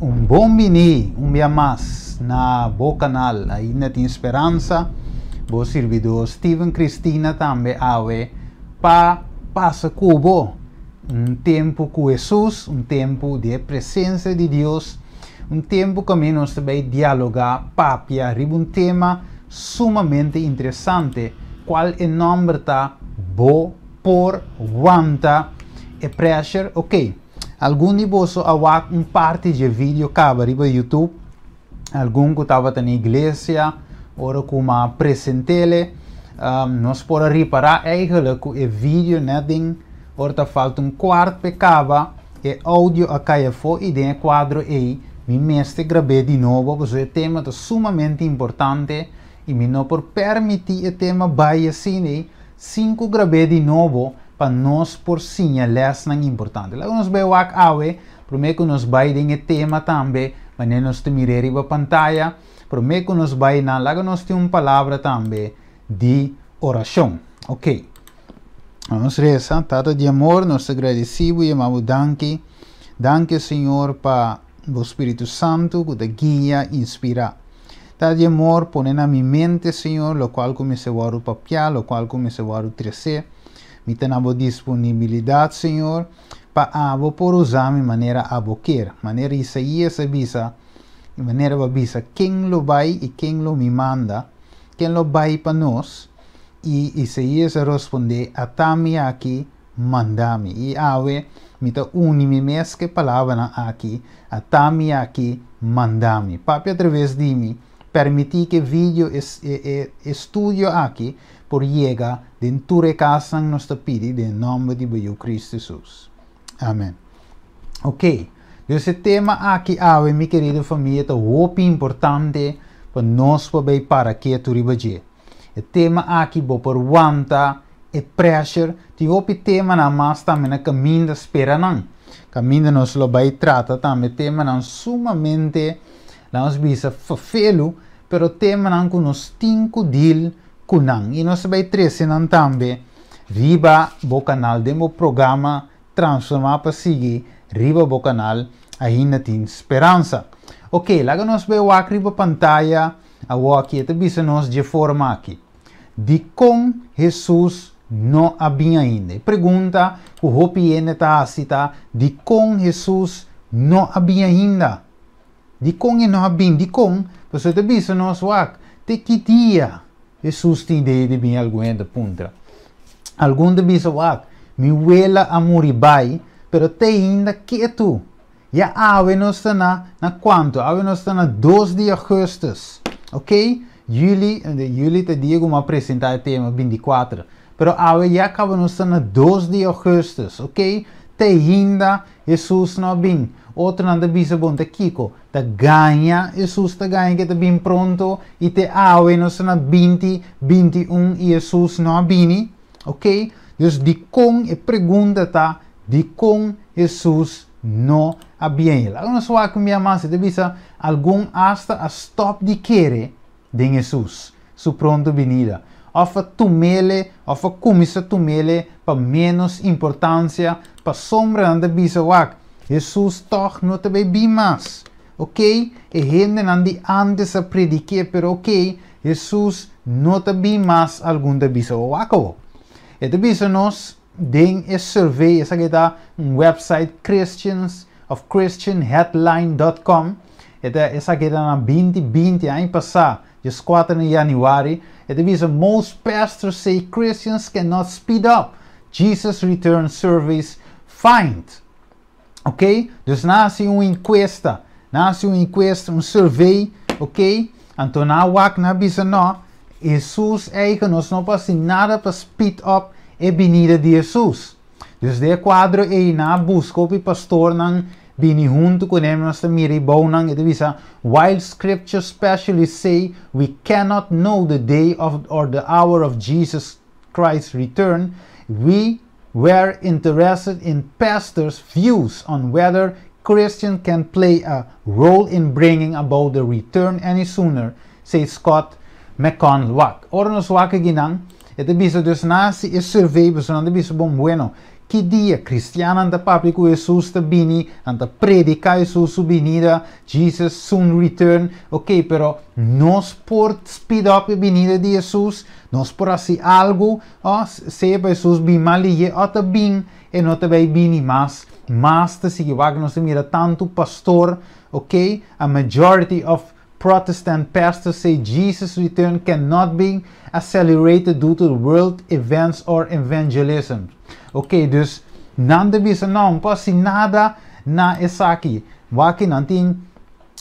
Um bom bini, um dia mais na Bo Canal, ainda tem esperança. Bo servidor Steven Cristina também awe para passa cubo tempo com Jesus, tempo de presença de Deus, tempo que nós também dialogar papia arriba tema sumamente interessante, qual é o nome tá bo por wanta e pressure, ok. Algum de vocês awak parte de vídeo cava riba YouTube, algum que estava na igreja, ora como apresentele, nós podemos reparar eigenlijk que o vídeo netting, ora falta quarto pecava, e áudio a caia for e den quadro aí, me mestre gravei de novo, pois o tema é sumamente importante e me não por permitir o tema vai assim, 5 gravei de novo, para nós por sinhalar importante. Lá nós vai wak awe, primeiro que nós vai den tema também, mas nós te mirar a pantalla, primeiro que nós vai na, lá nós tem palavra também de oração, ok? Vamos rezar, Tata de amor, nós agradecemos e amamos danke, danke Senhor para o Espírito Santo que te guia e inspira. Tata de amor, põe na minha mente Senhor, lo qual comece a papel, lo qual comece a trazer. Me tem a disponibilidade, Senhor, para por usar de maneira a quer. Maneira Isaías avisa, de maneira avisa quem lo vai e quem lo me manda, quem lo vai para nós. E Isaías responde, atami aqui, mandami. E ave, me tá unime mes que palavra aqui, atami aqui, mandami. Papi através de mim, permitir que vídeo estudio aqui, por llegar dentro de casa nos pedi em nome de Cristo Jesus. Amém. Ok. Esse tema aqui, minha querida família, é muito importante para nós poder para que tu ribaje. O tema aqui, por wanta e pressure, o tema na mais também na caminho da espera não. Caminho nos lo vai trata também tema não sumamente, nós bisa fafelo, pero tema não com nos cinco deal kunang. E nós vai trazer também riba bo canal demo programa transformar para seguir riba bo canal ainda tem esperança. Ok, lá que nós vai o riba pantalla a aqui te bisa nós de forma aqui. De com Jesus não havia ainda. Pergunta que o hopiene tá cita de com Jesus não havia ainda. De com e não havia de com, você te bisa nós te quitia. Jesus tem ideia de bem alguém da punta. Algum de bisa me huela a moribai, pero te ainda quieto. Ya ave nos está na quanto? Ave nos está na 2 de agosto. Ok? Jullie te digo uma apresentar o tema 24. Pero ave já acaba nos está na 2 de agosto. Ok? Te ainda Jesus não bem. Outro nada bisa bom te kiko. Te ganha, Jesus te ganha que te bem pronto. E te awe no sana 20, 21 e Jesus não bini. Ok? Dus de com e pergunta tá. De com Jesus não habien. Lá nós vamos com minha mãe. Te bisa algum hasta a stop de querer de Jesus. Su pronto venida. Of tumele, of comissa tumele. Para menos importância. Para sombra nada bisa wak. Jesus toch não te bem mais, ok? E gente não de antes a predicar, pero ok, Jesus não te bem mais algum de bisa o acabo. E de bisa nós den esse survey, essa que dá website christianheadline.com. Essa que dá na 2020 ano passado, just 4 de januário. E de bisa most pastors say Christians cannot speed up Jesus return surveys find. Ok? Dus nasce uma encuesta, survey, ok? Então na wak na bisa não, Jesus eigen nós não passa nada para speed up a venida de Jesus. Dus de quadro aí na busca o pastor nang bini junto com ele nós miri bom nang ito bisa while scripture specially say we cannot know the day of or the hour of Jesus Christ's return, we're interested in pastors' views on whether Christians can play a role in bringing about the return any sooner, says Scott McConwak. Ora nos waka ginang, ito bisa dus nasi is survey, bisa nanda bisa bom bueno. que dia cristiano anda papi que Jesus está bini, anda predicar Jesus sua venida, Jesus soon return, ok, pero nós por speed up a venida de Jesus, nós por assim algo, se Jesus bem mal e outra bem, e não também bini mas te sige wag nós mira tanto pastor, ok, a majority of Protestant pastors say Jesus' return cannot be accelerated due to world events or evangelism. Ok, dus nanda bisa não pode nada na essa aqui. Waki nantin,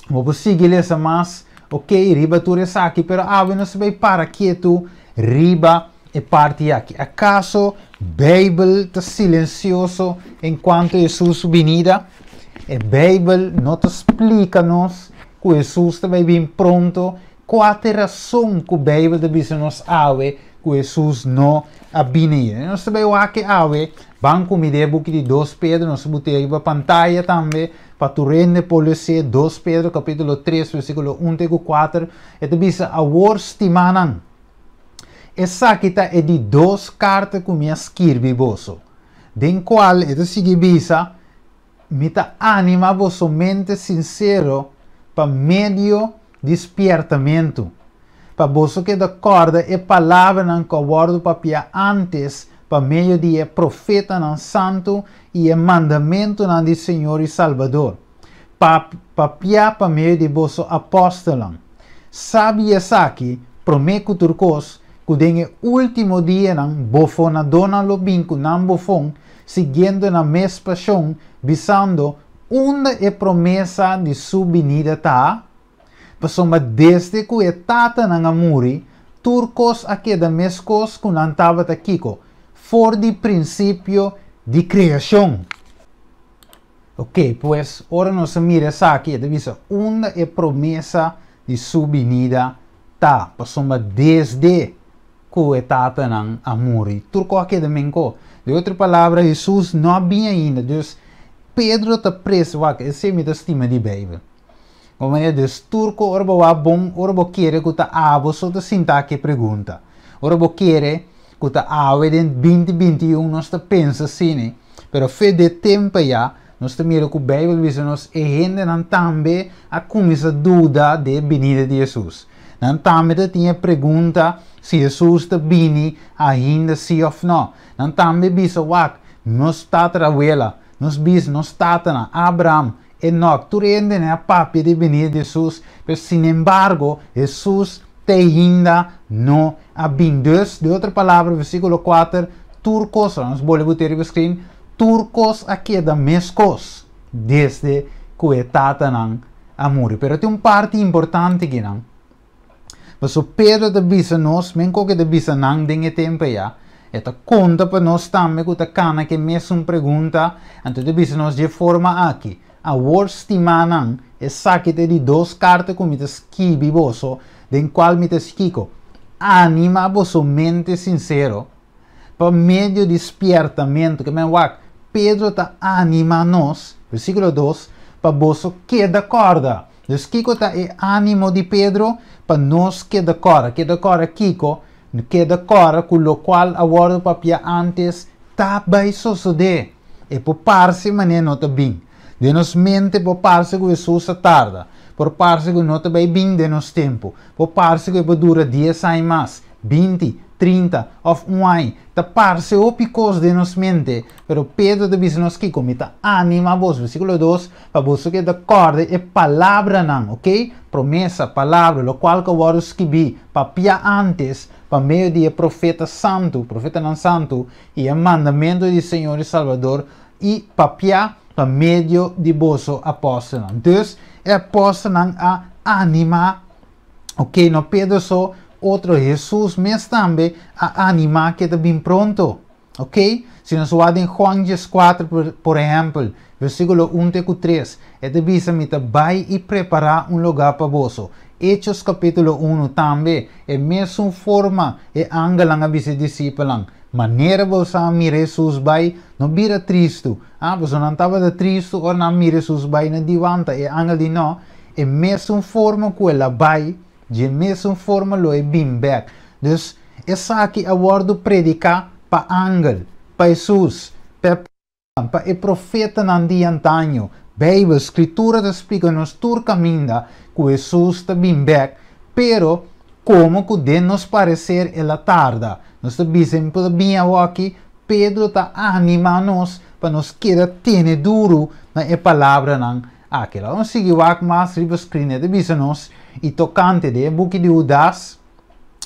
vou seguir essa mas, ok, riba tu essa aqui, pero ave não se vai para quieto, riba e parte aqui. Acaso Bible está silencioso enquanto Jesus venida? A Bible não te explica-nos que Jesus também bem pronto, qual a razão que a Bíblia deve nos ave que Jesus não a venir. Nós também o que ave, banco me dê book de 2 Pedro, nós botei a pantalla também, para tu rende policia 2 Pedro, capítulo 3, versículo 1 até 4, e deve ser a worstimanan. Essa aqui é de 2 cartas que me escrevi vosso, den qual é sigue bisa, me ta anima vosso mente sincero, para meio despertamento. Para você que acorda e palavra não covardo papia antes, para meio de profeta não santo e mandamento não de Senhor e Salvador. Papia para meio de vosso apóstolo. Sabe essa aqui, prometo turcos, que den último dia não bofo na dona lobinco não bofon, seguindo na mesma paixão, visando onde é promessa de sua venida tá? Mas desde que a tata não muri, turcos aqui da mescos que não estava aqui, for de princípio de criação. Ok, pues, ora nós mira essa aqui, deve ser onde é promessa de sua venida tá? Mas desde que a tata não muri, turco aqui da menco. De outra palavra, Jesus não havia ainda, dus Pedro está preso, esse é a estima de Bíblia. Como é des turco, orbo wa bom, orbo querer que ta abo só te sinta que pergunta. Orbo querer que ta ave den 2021 nós ta pensa assim, pero fe de tempo já, nós ta mira que a Bíblia diz nos e gente não também a começa dúvida de venida de Jesus. Não também tinha pergunta se Jesus está vindo ainda sim ou não. Não também bisa nós está trabalhando. Nos bis, nos tatana, Abraham, Enoch, tu rende a papi de venir de Jesus, mas sin embargo, Jesus te ainda não a bem. De outra palavra, versículo 4, turcos, nós vamos botar no screen, turcos aqui da mescos, desde que a tatana a morrer. Pero tem parte importante aqui, não? Mas o Pedro da bisa nos, menco que da bisa não tem tempo já, eta conta para nós também que cana que mesmo pergunta, então devemos nós de forma aqui. A worstimanan é saque de 2 cartas que me escrevi vosso, den qual me esquico. Anima vosso mente sincero, para meio despertamento, que me wak, Pedro está anima nós, versículo 2, para vosso que da corda. Kiko está é ânimo de Pedro, para nós que da corda Kiko, que decora com o qual a word papia antes também sucede e por parte maneira não está bem de nos mente por parte que Jesus tarda por parte que não está bem de nos tempo por parte que dura 10 anos mais 20, 30 ou 1 ano ta parte o picos de nos mente pero Pedro de nos que comita anima vos versículo 2 para vos que decora é palavra não, ok? Promessa, palavra, lo qual que eu escrevi papia antes para meio de profeta santo, profeta não santo, e o mandamento de Senhor e Salvador, e papia para meio de vosso apóstolo. Então, o apóstolo a anima, ok? Não Pedro só, outro Jesus, mas também a anima que está bem pronto, ok? Se nós olhamos em Juan 4, por exemplo, versículo 1 até 3, é de visa me vai e preparar lugar para vosso. Hechos capítulo 1 também é mesma forma e angalang a bisa discípulos. Maneira você mira Jesus vai não vira triste. Você não estava triste ou não mira Jesus vai na divanta e angal de não é mesma forma que ela vai de mesma forma lo é bem back. Dus essa aqui a word predicar para angal para Jesus para Pa e profeta nan di antaño. Bijbel, escritura te explica nos tur caminda que Jesus está bem back, pero como que de nos parecer ela tarda. Nós te dizem para bem aqui, Pedro está animando-nos para nos querer ter duro na palavra nan aquela. Vamos seguir mais riba screen de dizem-nos e tocante de book de Judas,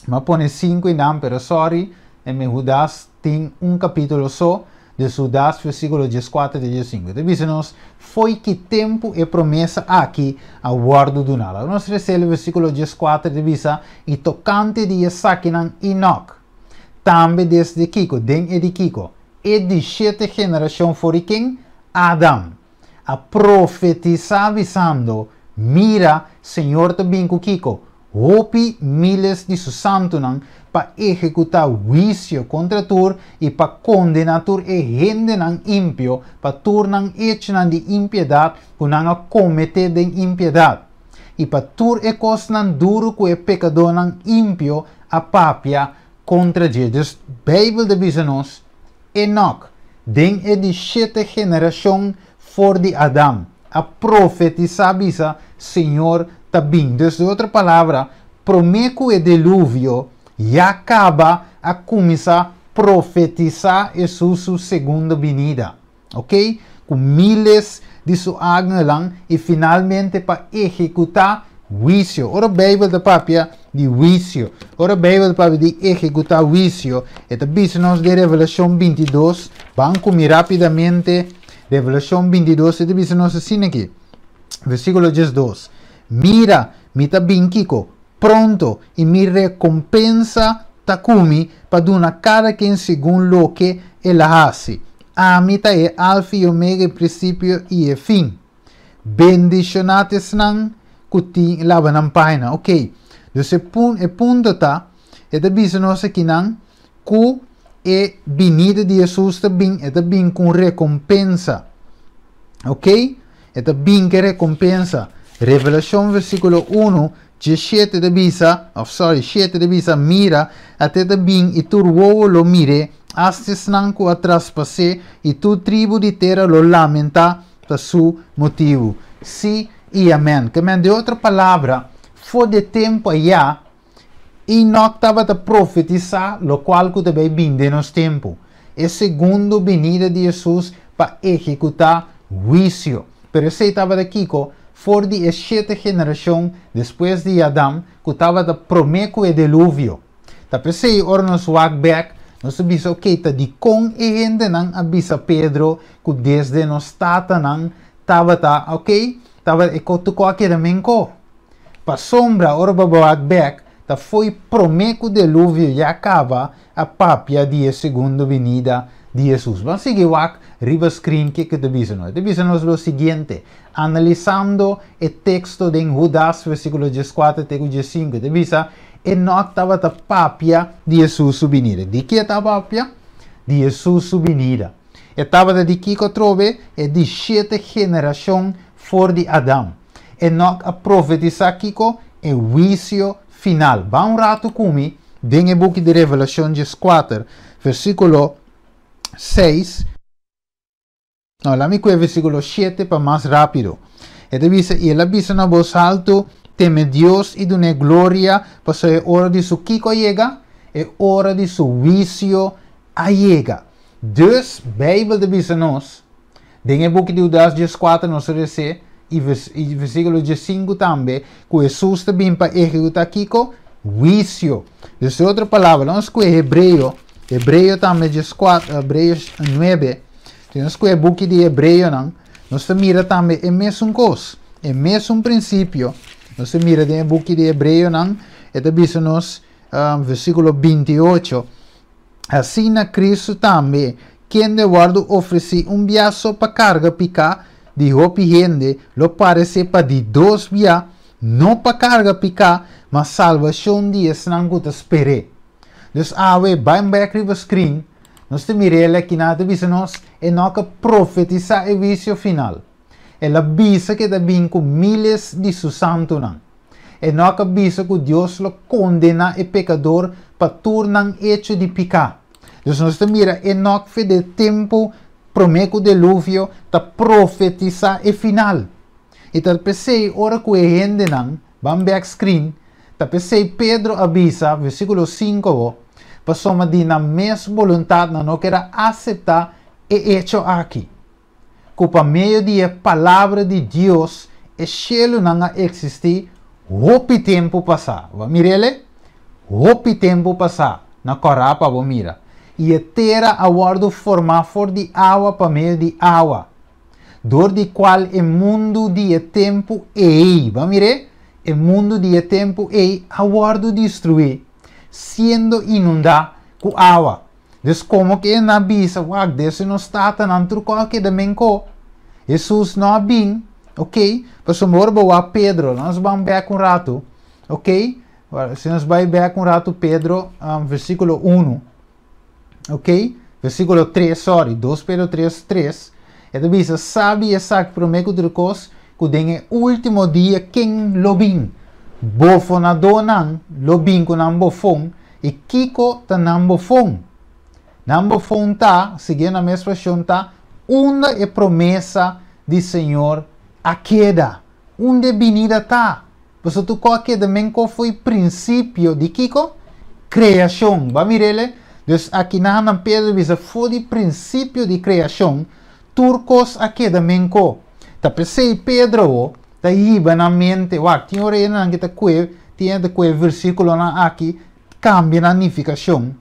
mas põe 5 e não, pero sorry, em Judas tem capítulo só. De Judas, versículo 14 e 15. Diz-nos, foi que tempo e promessa aqui a guardo do nada. Nós recebemos o versículo 14 de Bisa, e tocante de Sakinan Enoch, também desde Kiko, den e de Kiko, e de 7 geração for quem? Adam, a profetizar avisando, mira, Senhor também com Kiko, hopi miles de seus santos para executar juízo contra tur e para condenar tur e gente nan ímpio para tur nan hecho nan de impiedade que nan cometer de impiedade e para tur e cos nan duro que é pecador nan ímpio a papia contra Jesus. Bíblia de nos Enoch den é de 7 geração for de Adam a profetizar bisa Senhor também. Dus de outra palavra, prometo e dilúvio e acaba a começar a profetizar Jesus sua segunda vinda, ok? Com miles de seus ángelos e finalmente para executar juízo. Ora, a Bíblia da Papia de juízo. Ora, a Bíblia da Papia de executar juízo. E também nós de Revelação 22, vamos comer rapidamente Revelação 22 e também nós assim aqui. Versículo 12. Mira, mi também Kiko, pronto e mi recompensa takumi para dar cada quem segundo lo que ela hace. A mita é alfa e omega, princípio e fim. Bendicionates nan kuti laban paina. Ok. Dus e punto tá, e da bisa nós aqui nan ku e vinida de Jesus também, e também com recompensa. Ok? E também que recompensa. Revelação versículo 1, 7 de bisa, 7 de bisa, mira, até também e tu uovo lo mire, astes nanco a traspase, e tu tribo de terra lo lamenta por su motivo. Sim e amém. Que de outra palavra, foi de tempo já, Enoch estava a profetizar, lo qual que também vem de nos tempo. É segundo venida de Jesus para executar juízo. Pero esse estava daqui, for de 7 geração depois de Adão, que estava a prometo e dilúvio. Tá pensei, ora nos walk back, nós sabemos, ok, tá de com e gente não avisa Pedro, que desde nos tata não, estava, ok, estava, e que tu aqui também, para sombra, ora para walk back, tá foi prometo dilúvio e acaba a papia de segunda venida de Jesus. Vamos seguir walk, riba screen, que te dizem? Te dizem o seguinte, analisando o texto de Judas, versículo 14 até 15, te dizem, Enoch estava a papia de Jesus subvenida. De que estava a papia? De Jesus subvenida. Estava de que trove é de 7 geração for de Adão. Enoch a profetizar Kiko é o juízo final. Vá rato comigo, den o book de Revelação 4, versículo 6. No, lá me cuida versículo 7 para mais rápido. E ela avisa na voz alto, teme Deus e dune glória, porque é hora de su Kiko llega, é hora de su juízo llega. Dus, Bíblia avisa nos, den o book de Judas 4, nós recebemos, e versículo 5 também, que Jesus também para executar Kiko, juízo. Dus outra palavra, nós com Hebreu também 4, Hebreus 9, nós com o book de Hebreu, nós mira também é mesmo coisa, é mesmo princípio. Nós mira no book de Hebreu, e também nos versículo 28, assim na Cristo também, quem de guardo oferece biaço para carga picar, de hopi gente, lo parece para de 2 via, não para carga picar, mas salvação de esnango te espere. Dus awe, bem back river screen, nós te mirele aqui na te visa nos, e noca profetizar o vício final. Ela visa que também com miles de seus santos não. E noca visa que Deus lo condena o pecador para tornar hecho de pecar. Dus nós te mira, e noca fez de tempo prometo diluvio ta profetiza e final. E ta pensei, ora que a gente não, vamos back screen, ta pensei Pedro avisa, versículo 5, para soma de na mesma vontade não quer aceitar e hecho aqui. Que por meio da palavra de Deus, o cielo não existe, hopi tempo passar. Vamos mirele? Hopi tempo passar. Na corapa, vamos mira. E a terra aguardo formar for de água para meio de água. Dor de qual o mundo de tempo é. Vamos mirar? O mundo de tempo é aguardo destruir, sendo inundado com água. Então, como que na bisa, wag, desse não está tanto por qualquer domingo. Jesus não vem, ok? Para somor boa Pedro, nós vamos ver um rato, ok? Se nós vamos ver um rato Pedro, versículo 1, ok? Versículo 3, sorry, 2 Pedro 3, 3. Então, bisa, sabe essa que prometo de coisa, que tem o último dia, quem lo vem? Bofo na donan, lo vem com nambo fong, e Kiko ta nambo fong. Nambo fong ta, seguindo a mesma expressão ta, uma é promessa do Senhor a queda. Onde venida tá? Você tu qualquer também qual foi o princípio de Kiko? Criação. Vamos mirele? Então aqui na Pedro diz foi o princípio de criação. Turcos aqui também co. Tá pensei Pedro, tá iba na mente. Wak, tinha hora na kita tinha de versículo na aqui cambia na nificação.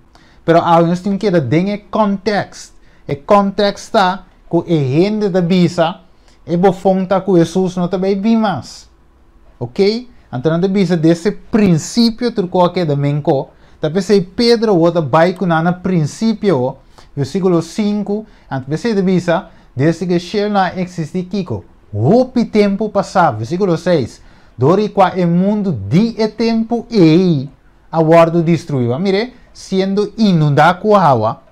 Pero alguns tem que dar dengue contexto. E contexto tá que a gente da bisa e bofonta que Jesus não também vimas. Ok? Então da bisa desse princípio tu qualquer da menco. Tá pensei Pedro o da vai com na princípio versículo 5, antes pensei da bisa desde que Shell não existe Kiko. Hopi tempo passado, versículo 6. Dori qua o mundo de tempo e aguardo destruído. Mire, sendo inundado com água,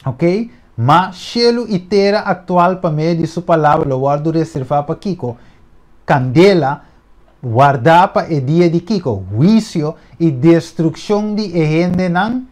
ok? Mas cielo e terra atual para meio de sua palavra, o guardo reservado para Kiko. Candela, guardar para o dia de Kiko. Juízo e destruição de gente não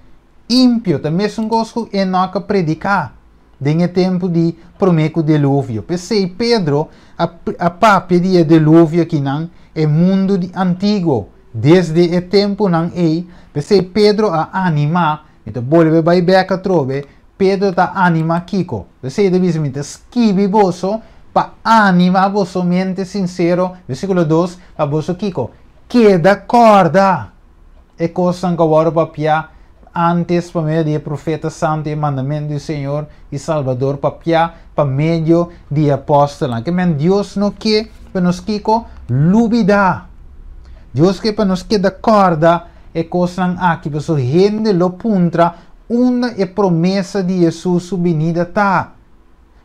ímpio. Também são coisas que não há predicar. Tem tempo de prometo dilúvio. Pensei, Pedro, a papel de dilúvio que não é mundo antigo. Desde o tempo não é. Pensei, Pedro a animar. Então, volve vai beca trove. Pedro ta anima Kiko. Pensei, devisamente, esquive vosso para animar vosso mente sincero. Versículo 2, para vosso Kiko. Queda corda. É coisa que agora papia antes para meio de profeta santo e mandamento do Senhor e Salvador papia para meio de apóstolo. Que men Deus não quer para nos Kiko lubida. Deus quer para nos queda corda é coisa aqui. Para sua gente lo puntra uma é promessa de Jesus subvenida tá.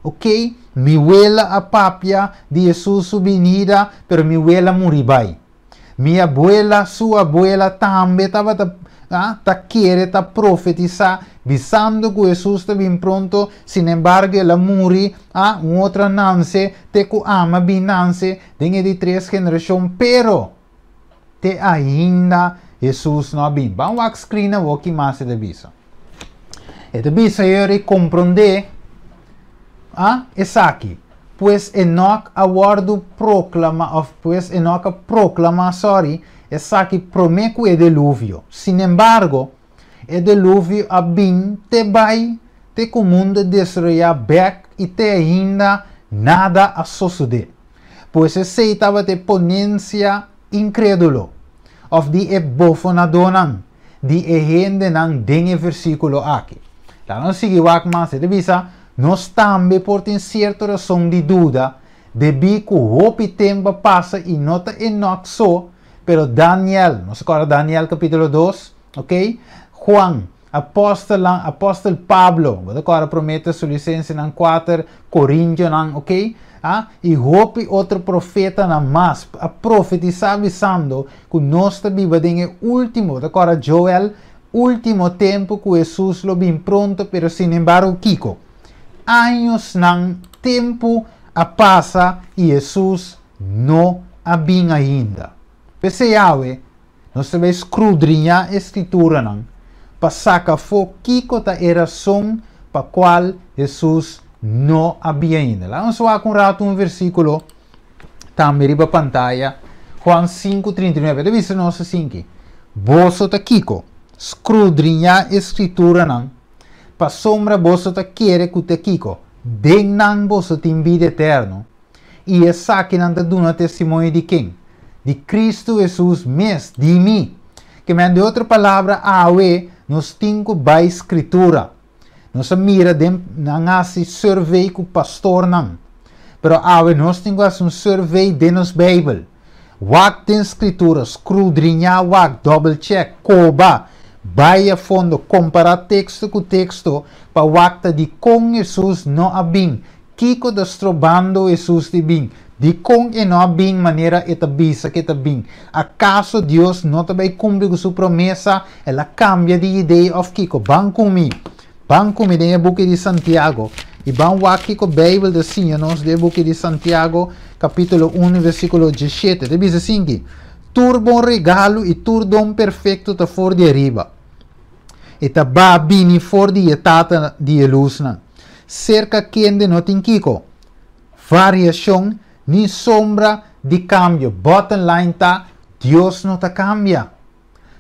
Ok? Mi abuela a papia de Jesus subvenida, pero mi abuela muribai. Minha abuela, sua abuela também estava querer profetizar, visando que Jesus está bem pronto, sin embargo, ela muri, outra nance, te que ama bem nance, tem de 3 gerações, pero, te ainda, Jesus não bem. Vamos a screen o que mais de visa. E de visa eu compreender, essa aqui. Pues Enoch aguardo proclama, pues Enoch proclama, essa aqui promete o dilúvio. Sin embargo, o dilúvio a bem te vai, te comum de destruir back e te ainda nada a suceder. Pois esse estava de ponência incrédulo, of de bofo na donan, de gente não tem versículo aqui. Lá não sigue o aqui mais, de visa, nós também por ter certa razão de dúvida, debi que o tempo passa e nota Enoch só, pero Daniel, não se acorda Daniel capítulo 2, ok? Juan, apóstolo Pablo, você agora promete sua licença em 4 Coríntios, ok? E hope outro profeta na mais, a profetizar avisando que nós também vamos último, agora Joel, último tempo que Jesus lo bem pronto, pero sin embargo, Kiko, anos ng tempo a passa e Jesus não a bem ainda. Pese Yahweh, nós vai escudrinhar a escritura para sacar fo Kiko ta era som para qual Jesus não havia ainda. Lá vamos falar com um versículo, também riba pantalla, Juan 5:39, deve ser nosso 5. Boso ta kiko, escrudrinha escritura não, pa sombra boso ta quere que te kiko, den não boso tem vida eterno, e essa que não te dá testemunho de quem? De Cristo Jesus mesmo, de mim. Que me de outra palavra, awe, nós temos a escritura. Nós mira não há survey com o pastor não. Pero awe, nós temos um survey de nos Bíblia. Wak tem escritura, escrudrinha, wak, double check, coba, vai a fundo, comparar texto com texto, para wak de com Jesus não há bem. Kiko destrobando Jesus de bem. De com e não há bem maneira etabisa que está bem. Acaso Deus não também cumpre com sua promessa, ela cambia de ideia of Kiko. Vão comigo no book de Santiago. E vamos aqui com a Bíblia de Senhor, nós de book de Santiago, capítulo 1, versículo 17. Diz assim: tur bom regalo e tur dom perfeito está fora de arriba. E está bem fora de etata de luz. Cerca quente não tem Kiko. Variação, nem sombra de cambio. Bottom line está, Deus não está cambia.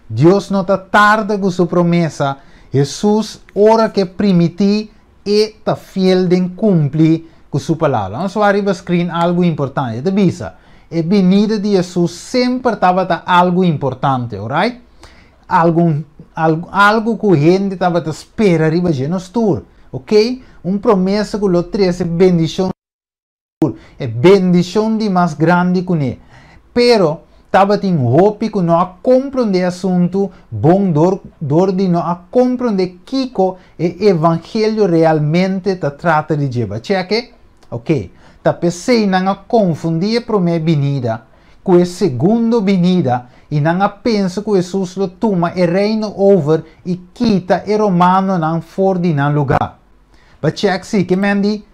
Deus não está tarda com sua promessa. Jesus, ora que permitir, e está fiel de cumprir com sua palavra. Vamos ver no screen algo importante. Te visa, a venida de Jesus sempre estava algo importante, alright? Algo que a gente estava a esperar arriba de nos tour, ok? Promessa que o 13 bendição, é bendição de mais grande que ele. Pero estava em hope que não compreender assunto bom dor de não compreender que o evangelho realmente trata de levar. Cheque? Ok. Tá pensei não confundir a primeira venida com a segunda venida e não pensa que Jesus lo toma e reino over e quita e romano não for de não lugar. Mas check sim que mendi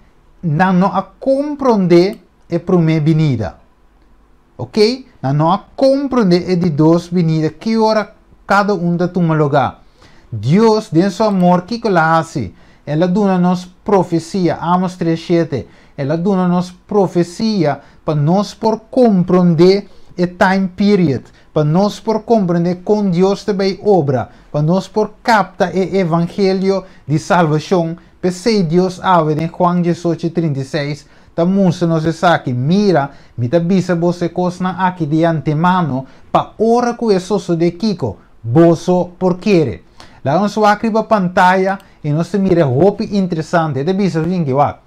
não compreender a primeira venida. Ok? Não compreender de duas venidas, que hora cada da toma lugar. Deus, de seu amor, que ela hace? Ela dá-nos profecia, Amos 3:7. Ela dá-nos profecia para nós por compreender o time period, para nós por compreender com Deus também obra, para nós por captar o evangelho de salvação. Pensei Deus ave em Juan 18:36. Tamusa nos aqui, mira, me avisa você coisa aqui de antemano, para hora que isso de Kiko, boso por querer. Lá nós vamos aqui para pantalla e nós mira hope interessante. Te avisa assim que va.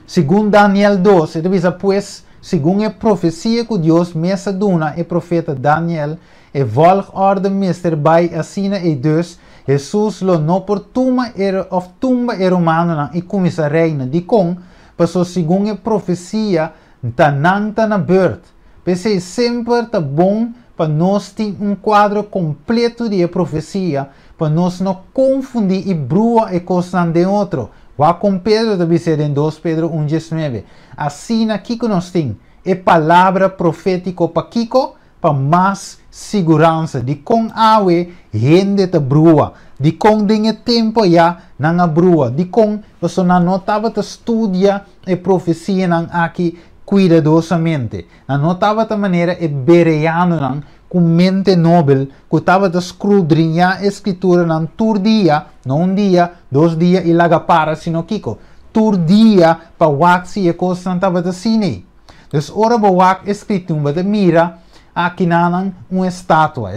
Segundo Daniel 2, te avisa pues, segundo a profecia que Deus mesa duna e profeta Daniel, e volg orde meester bij assina e dus, Jesus lo no por tumba e romano e começa reina de com, passou segundo a profecia, tá na beurt. Pensei sempre tá bom para nós ter quadro completo de profecia, para nós não confundir e brua e coisa de outro. Vá com Pedro deve ser em 2 Pedro 1:19. Assim aqui que nós temos é palavra profética para Kiko, para mais segurança de com awe gente ta brua, de com dinhe tempo já não brua, de com você não estava a estudar a profecia não aqui cuidadosamente, não estava de maneira e bereano não com mente nobel, que estava a escrudrinhar a escritura não tur dia, não dia, 2 dias e laga para sino Kiko, tur dia para waxi e coisa não estava a cine. Dus ora para wax escritura de mira aqui nanang estátua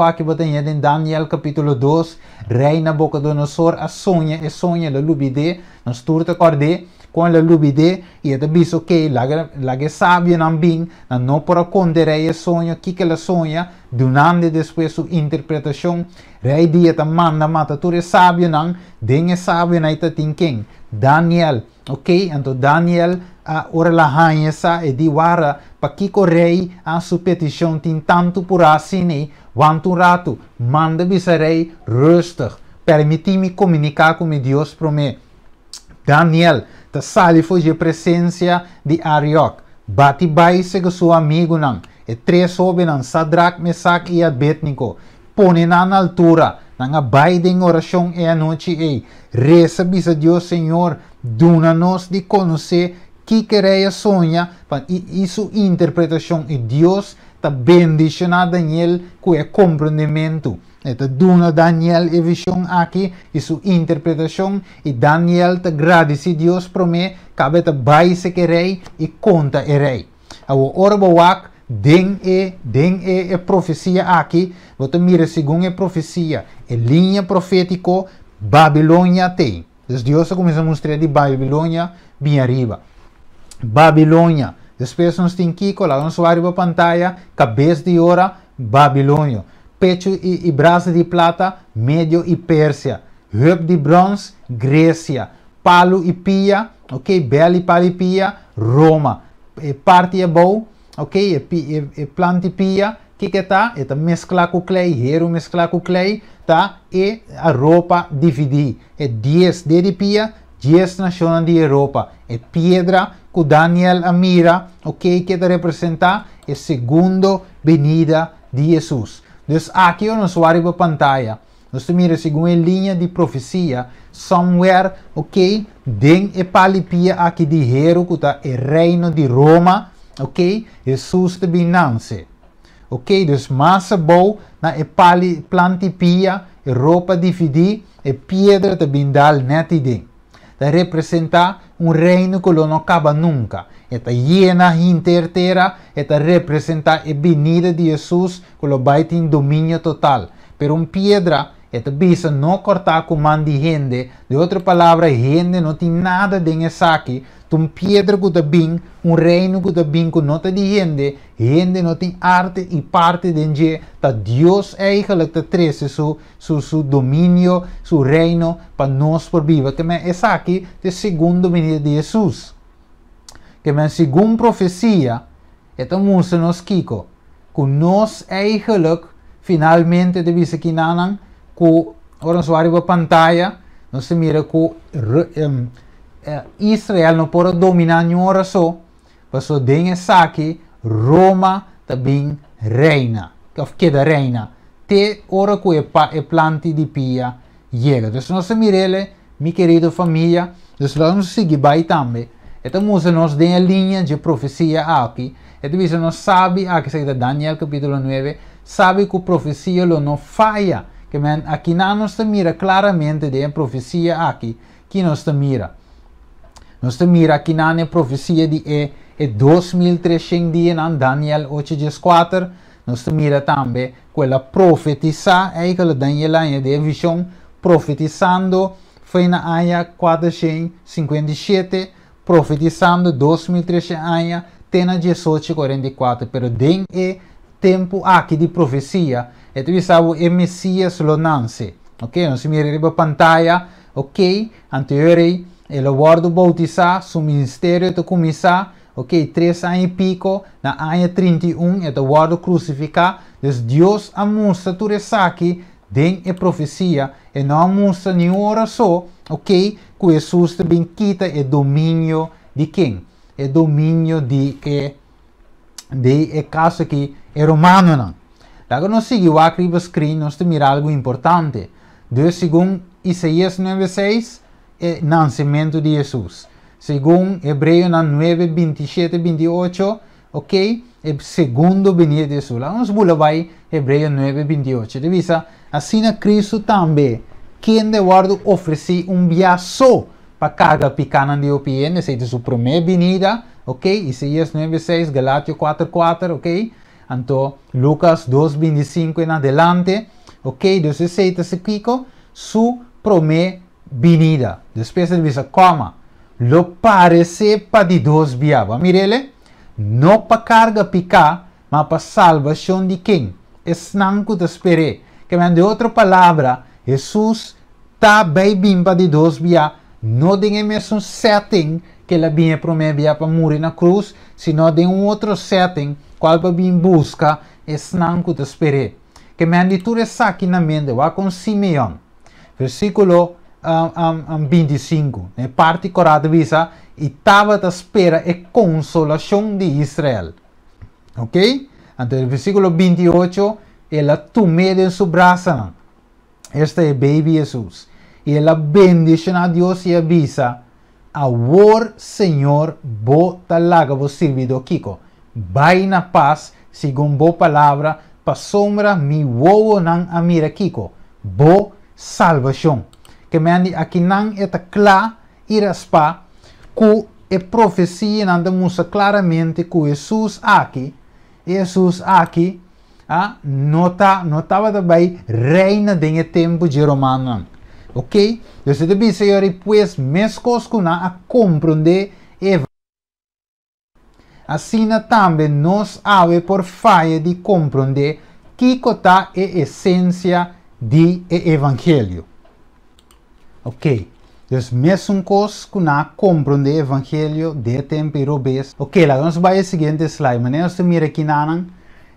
aqui batenya em Daniel capítulo 2, rei Nabucodonosor a sonha la lubide, nos turta acorde com la lubide e a biso que lage sábio não bem, não por acontecer a sonho que la sonha, durante depois sua interpretação, rei dia ta manda mata ture sábio não, dengue sábio na ita tinken, Daniel, ok? Então Daniel ora la rainha sa e di wara pa kiko rei a sua petição tin tanto por assim quanto rato manda bisa rei rustig permiti-me comunicar com Deus pro me Daniel ta sali foi de presença de Arioch bati baise com seu amigo não e 3 homens não Sadrach, Mesach e Abednego pone na altura nanga baide em oração e a noite reza bisa Deus Senhor dona-nos de conhecer que queria sonhar, e sua interpretação, e Deus está bendicionando Daniel com o compreendimento. Então, dona Daniel a visão aqui, e sua interpretação, e Daniel te agradece Deus por mim, cabe te baise que rei, e conta o rei. Agora, bawak, den é profecia aqui, você mira segundo a profecia, a linha profética, Babilônia tem. Então, Deus começa a mostrar de Babilônia bem arriba. Babilônia. Depois nós temos aqui, colocamos a pantalla, cabeça de ouro, Babilônia. Pecho e braço de plata, Médio e Pérsia. Hub de bronze, Grécia. Palo e pia, ok? Bela e palo e pia, Roma. Parte é boa, ok? Planta e pia, que tá? É mesclar com clay, hero mesclar com clay, tá? E a roupa dividir. É 10 de pia, 10 nações de Europa. É pedra que Daniel mira, ok? Que representa a segunda venida de Jesus. Então, aqui nós vamos a pantalla. Nós mira segundo a linha de profecia, somewhere, ok? Den e palipia aqui de hero que tá o reino de Roma, ok? Jesus te binance. Ok, dus massa bom na e plantipia, e roupa dividir, e pedra te bindal netiding. Dat representa reino que não acaba nunca. Eta llena inteira, eta representa a venida de Jesus que lo vai ter domínio total. Pero pedra, eta bisa não cortar com mão de gente. De outra palavra, gente não tem nada de aqui. Tum pedra que bem, reino que bem que não tem de gente não tem arte e parte de gente. Tá Deus eigenlijk te trece su domínio, su reino para nós por viva. Que é essa aqui de segundo venida de Jesus. Que é segundo profecia, então mostra nos Kiko, que nós eigenlijk finalmente de visa que nanan, que ora nós vamos a pantalla, nós mira que Israel não pode dominar nenhuma só, mas o ding é aqui, Roma também reina, ou queda reina, te ora que é plante de pia chega. Então nós mira, minha querida família, nós vamos seguir vai também. Então, nós temos a linha de profecia aqui. Então, nós sabemos, aqui está Daniel capítulo 9, sabe que a profecia não falha. Que aqui nós mira claramente de a profecia aqui, que nós mira. Nós mira aqui na profecia de 2300 dias em Daniel 8:4. Nós mira também que ela profetiza, que Daniel de a visão profetizando, foi na área 457. Profetizando 2300 anos, tem na 1844, pero tem tempo aqui de profecia, então sabe o Messias lo nasce, ok? Nós miramos a pantalla, ok? Anterior, ele guarda bautizar, seu ministério de começar, ok? 3 anos e pico, na ano 31, ele guarda crucificar, então Deus mostra tudo isso aqui, tem a profecia, e não mostra nenhuma hora só, ok? Que Jesus também quita o domínio de quem? O domínio de caso que é romano. Não. Agora nós seguimos aqui no screen, nós temos algo importante. Deus, segundo Isaías 9:6, é o nascimento de Jesus. Segundo Hebreus 9, 27, 28, ok? É o segundo venida de Jesus. Lá nós vamos vai Hebreus 9, 28. Devisa, assim Cristo também. Quem de guardo oferece viaje para carga pequena de OPN, essa é sua primeira venida, ok? Isaías 9:6, Galátios 4:4, ok? Então, Lucas 2:25 em adelante, ok? Deus aceita esse Kiko, sua primeira venida. Depois ele diz, como? Lo parece para de dois viagens. Mirele, não para carga pequena, mas para salvação de quem? É não que te espere. Que de outra palavra, Jesus está bem para de dois viagens. Não tem o mesmo setting que ele vinha para mim para morrer na cruz, senão tem outro setting qual para vir buscar esse não que te espere. Que me ande tudo isso aqui na mente, vai com Simeão, versículo 25, né? Parte correta visa, e estava à espera a consolação de Israel. Ok? Então, versículo 28, ela tomou em seu braço. Este é o baby Jesus. E ela bendice a Deus e avisa, Awor Senhor bo talaga bo servidor Kiko. Vai na paz, segundo bo palavra, pa sombra mi wowo nang amira Kiko. Bo salvação. Que me andi aqui nang eta clá iraspa, ku e profecia nanda musa claramente ku Jesus aqui, notava também reina de tempo de Romano. Ok? Dus het is senhor pues mescos kuna a compreender assim também nos ave por falha de compreender que cota é essência de evangelho. Ok? Dus mesmo cos kuna compreender evangelho de tempo robes. Ok, lá vamos para o seguinte slide. Mas nós mira aqui nanang,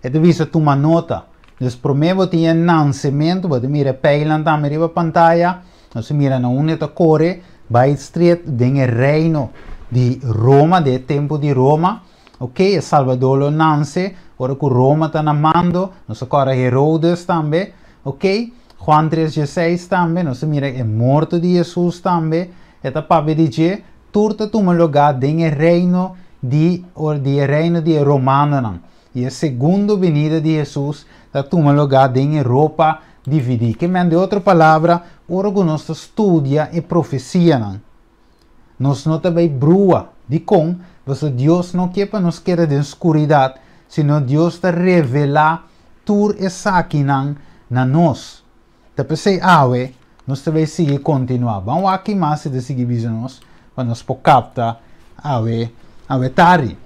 é de visa toma nota. Dus promevo tinha nascimento, você mira peilan também na pantalla. Nós mira na unita core, vai street den reino de Roma, de tempo de Roma. Ok, e Salvador lo nasce, ora que Roma está na mando, nós agora Herodes também. Ok, Juan 3:16 também, nós mira é morto de Jesus também. Eta para dizer, turta toma lugar den reino de Romano. E a segunda venida de Jesus está toma lugar den Europa dividir. Que de outra palavra, ora que nós estudia e profecia. Nós não também brua de com, mas Deus não quer para nos querer de escuridade, senão Deus está revelar tur e saki na nós. Então, pensei, nós também seguir continuar. Vamos aqui mais de seguir nós, para nós poder captar, tari.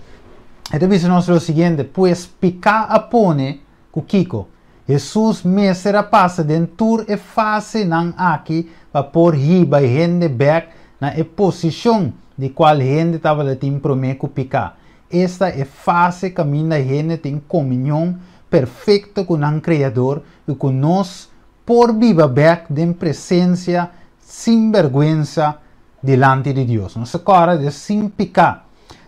Então, nós o seguinte, pois picar a pone, Kiko. Jesus mesera passa dentro e fase nan aqui para por riba e gente back na posição de qual gente estava de tim promeco picar. Esta é fase caminha gente tem comunhão perfeita com o Criador e com nós por viva back de presença sem vergonha delante de Deus. Nossa cara de sem picar.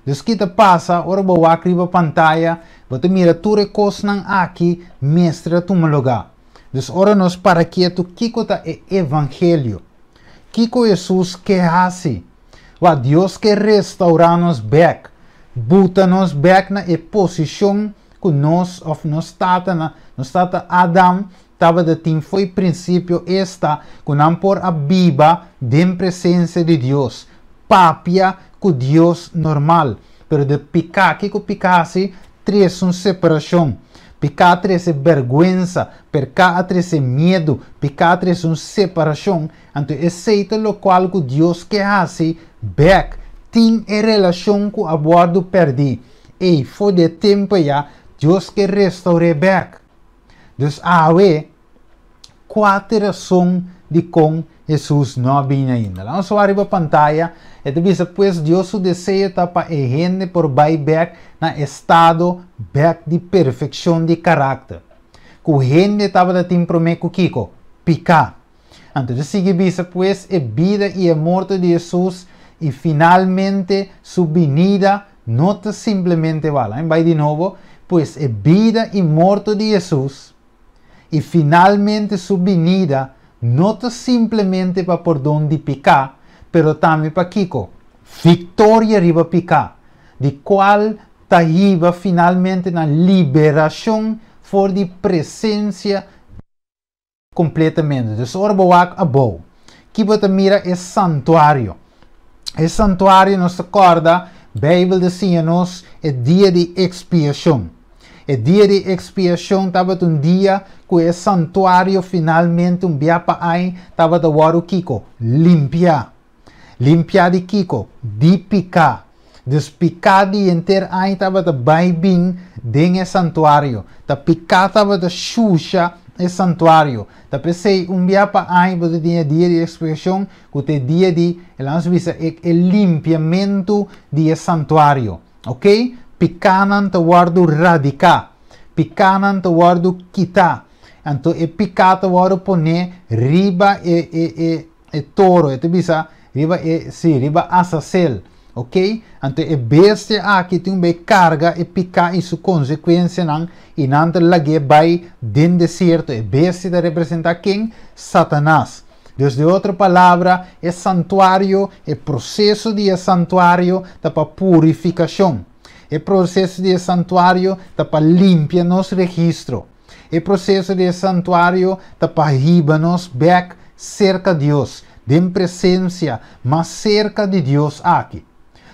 Dus kita passa, ora vou aqui na pantalla, você mira tudo que nang aqui, mestre tu lugar. Dus ora nós para quieto, kiko ta é evangelho. Kiko Jesus que hace. Wa Deus que restaurar nos back. Buta nos back na posição que nós tata Adam, tava de tim foi princípio esta, que não por a biba de presença de Deus. Papia com Deus normal, pero de picar, que picasse, três uma separação, picar três é vergonha, picar três é medo, picar três uma separação, então aceita o qual que Deus quer fazer, back, tem a relação com a bordo perdi, e foi de tempo já, Deus quer restaurar back, dus quatro razões de com Jesus não vem ainda. Lá nós vamos para a pantalla. E depois Deus o deseja para a gente por back na estado back de perfeição de caráter. Que a gente estava de tempo prometo Kiko, picar. Então, depois a vida e a morte de Jesus e finalmente sua venida não simplesmente vai de novo, pois a vida e morte de Jesus e finalmente sua venida não simplesmente para por donde picar, pero também para Kiko. Vitória riba picar, de qual está finalmente na liberação for de presença completamente. Então, ora boak abou. Que você mira é santuário. É santuário nos acorda, a Bíblia diz-nos, é dia de expiação. O dia de expiação estava um dia que o santuário finalmente biapa aí estava de waru Kiko, limpia de Kiko, de picar, despicar de inteiro aí estava de baibing dentro do santuário, de picar estava de xuxa o santuário, de pensei biapa aí você tinha dia de expiação, que o dia de, limpiamento de santuário, ok? Pikanan tawar radicar, pikanan tawar quitar. Então, é picar tawar poner riba e toro, então bisa riba asacel, ok? Então, é bestia aqui tem uma carga e picar e sua consequência não e não lagi vai dentro deserto. É bestia representa quem? Satanás. Desde outra palavra, é santuário, é processo de santuário para purificação. É processo de santuário para limpar nosso registro. É processo de santuário para riba-nos back cerca de Deus. De presença, mas cerca de Deus aqui.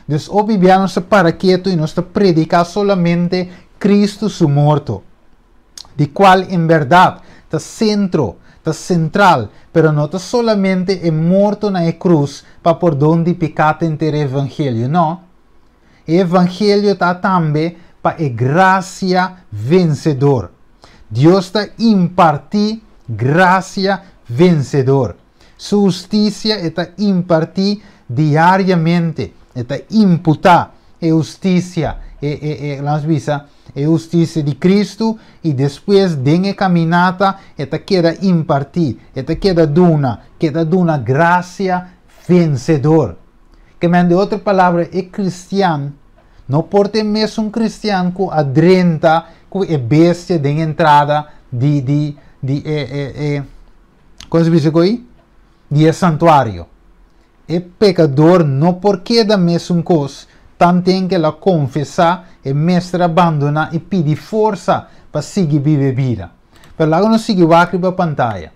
Então, obviamente, para quieto e nós predicar solamente Cristo su morto, de qual em verdade está centro, está central, pero não está solamente é morto na cruz para perdão de pecado entre o evangelho, não. O evangelho está também para a graça vencedor. Deus está impartir graça vencedor. Sua justiça está impartir diariamente, está imputar a justiça, a justiça de Cristo e depois de caminhada, está queda impartir, está queda duna graça vencedor. Que de outra palavra, é cristiano, não pode mesmo cristiano que adrenta, que é bestia de entrada como se diz aí? De santuário. É pecador não porque da mesma coisa, tanto tem que ela confessar e mestre abandona e pedir força para seguir viver vida. Mas lá não sigue o acre para a pantalla.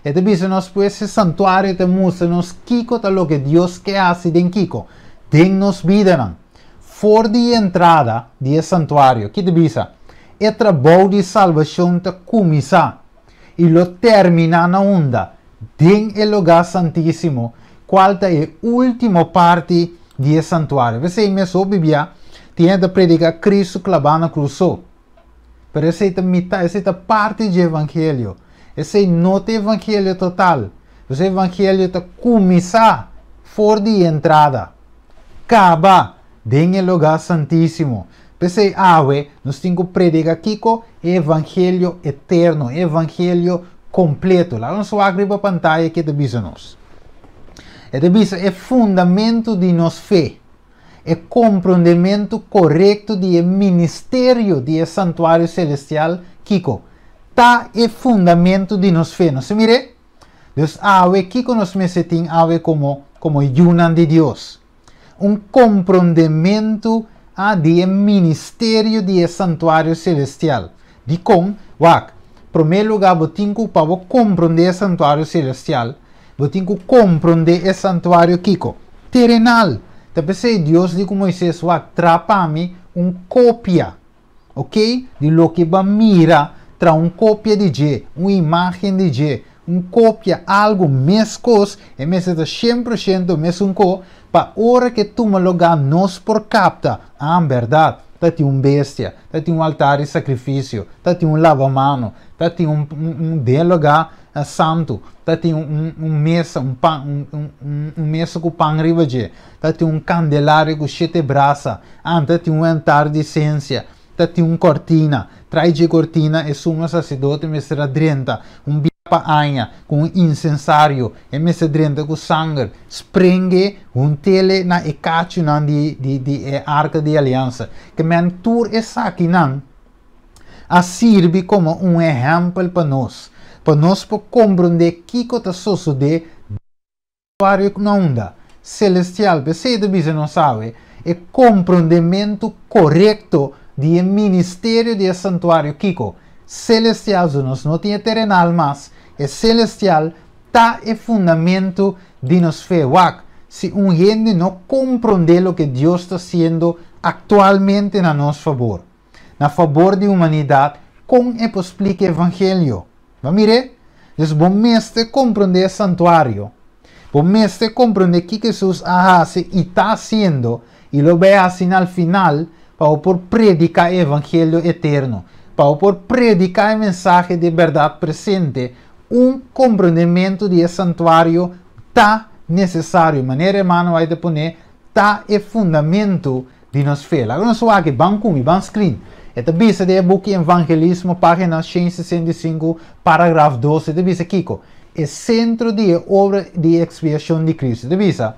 E também nós por esse santuário te mostra nos Kiko tá lo que Deus quer fazer em Kiko. Den-nos vida não. For de entrada de santuário, que te bisa, é trabalho de salvação te começar e lo termina na onda. Den el lugar santíssimo, qual é a última parte do santuário. Você mesmo Bíblia tinha de predicar Cristo clavado na cruz. Mas essa é a metade, essa é a parte do evangelho. Esse não é o evangelho total. Esse evangelho está começar fora de entrada. Acaba den el lugar santíssimo. Pensei, nós temos que predicar aqui o evangelho eterno, evangelho completo. Lá vamos abrir a pantalla que te visa nós. É fundamento de nossa fé. É compreendimento correto do ministério do santuário celestial. Kiko, tá é fundamento de nossa fé. Não se mire? Deus, Kiko nos mesetim como yunan de Deus. Compreendimento do ministério do santuário celestial. De como, primeiro lugar, eu tenho que compreender o santuário celestial. Eu tenho que compreender o santuário Kiko, terrenal. Então, Deus diz com Moisés, trapa-me cópia, ok? De lo que vai mira, tra cópia de G, uma imagem de G, cópia, algo, mescos, e mesmo 100% mesmo co, para hora que tu me lugar nos por capta, verdade. Tem bestia, tem altar de sacrifício, tem lava-mano, tem lugar santo, tem mesa, mesa com pão ribaje, tem candelário com 7 braças, tem altar de essência, tem cortina, traz de cortina e sumo sacerdote mestra drenta, paanha com incensário, e mestra drenta com sangue, sprenge tele na ecacho de arca de aliança, que mentur essa aqui não, a serve como exemplo para nós compreender que está sucedendo na onda celestial. Você não sabe, é compreendimento correto do ministério do santuário Kiko. Celestial, nós não tem terrenal, mas é celestial, tá é fundamento de nos fé. Se gente não compreender o que Deus está fazendo atualmente na nosso favor, na favor da humanidade, como é para explicar o evangelho? Vamos mire? Então, bom mestre compreender o santuário. Bom mestre compreender o que Jesus hace e está fazendo, e lo vai assim al final, para por predicar o evangelho eterno, para por predicar a mensagem de verdade presente, compreendimento do santuário está necessário. Maneira, irmão, vai te poner, está é fundamento de nossa fé. Agora, nós vamos aqui, vamos screen. Esta bisa de book Evangelismo, página 165, parágrafo 12, de bisa Kiko. É centro de obra de expiação de Cristo. De bisa,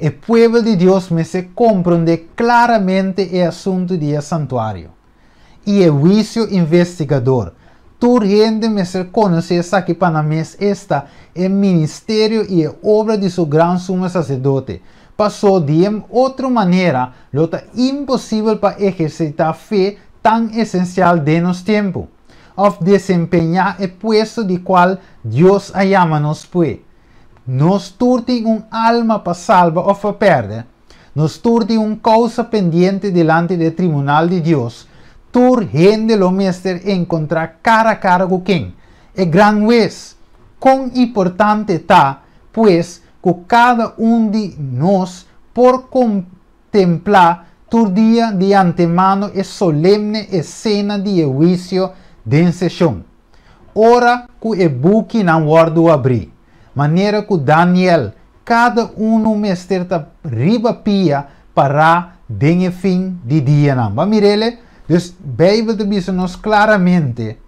o povo de Deus me se compreende claramente o assunto do santuário. E o juízo investigador. Tur gente me ser conocer aqui para mes esta é ministério e é obra de seu gran sumo sacerdote. Passou de outra maneira, lota impossível para exercitar fé tão essencial de nos tempo, of desempenhar o puesto de qual Deus a chama-nos pues. Nos turti alma para salva ou para perder, nos turti causa pendiente delante do tribunal de Deus. Tur gente lo mestre encontrar cara a cara com quem? É gran vez. Quão importante está, pues, que cada de nós, por contemplar tu dia de antemano e solemne escena de juízo de sessão. Ora que o buque não guardo abrir. Maneira que Daniel, cada mestre ta riba pia para den fim de dia não. Vamos mirele? Dus Bijbel te bisa nos claramente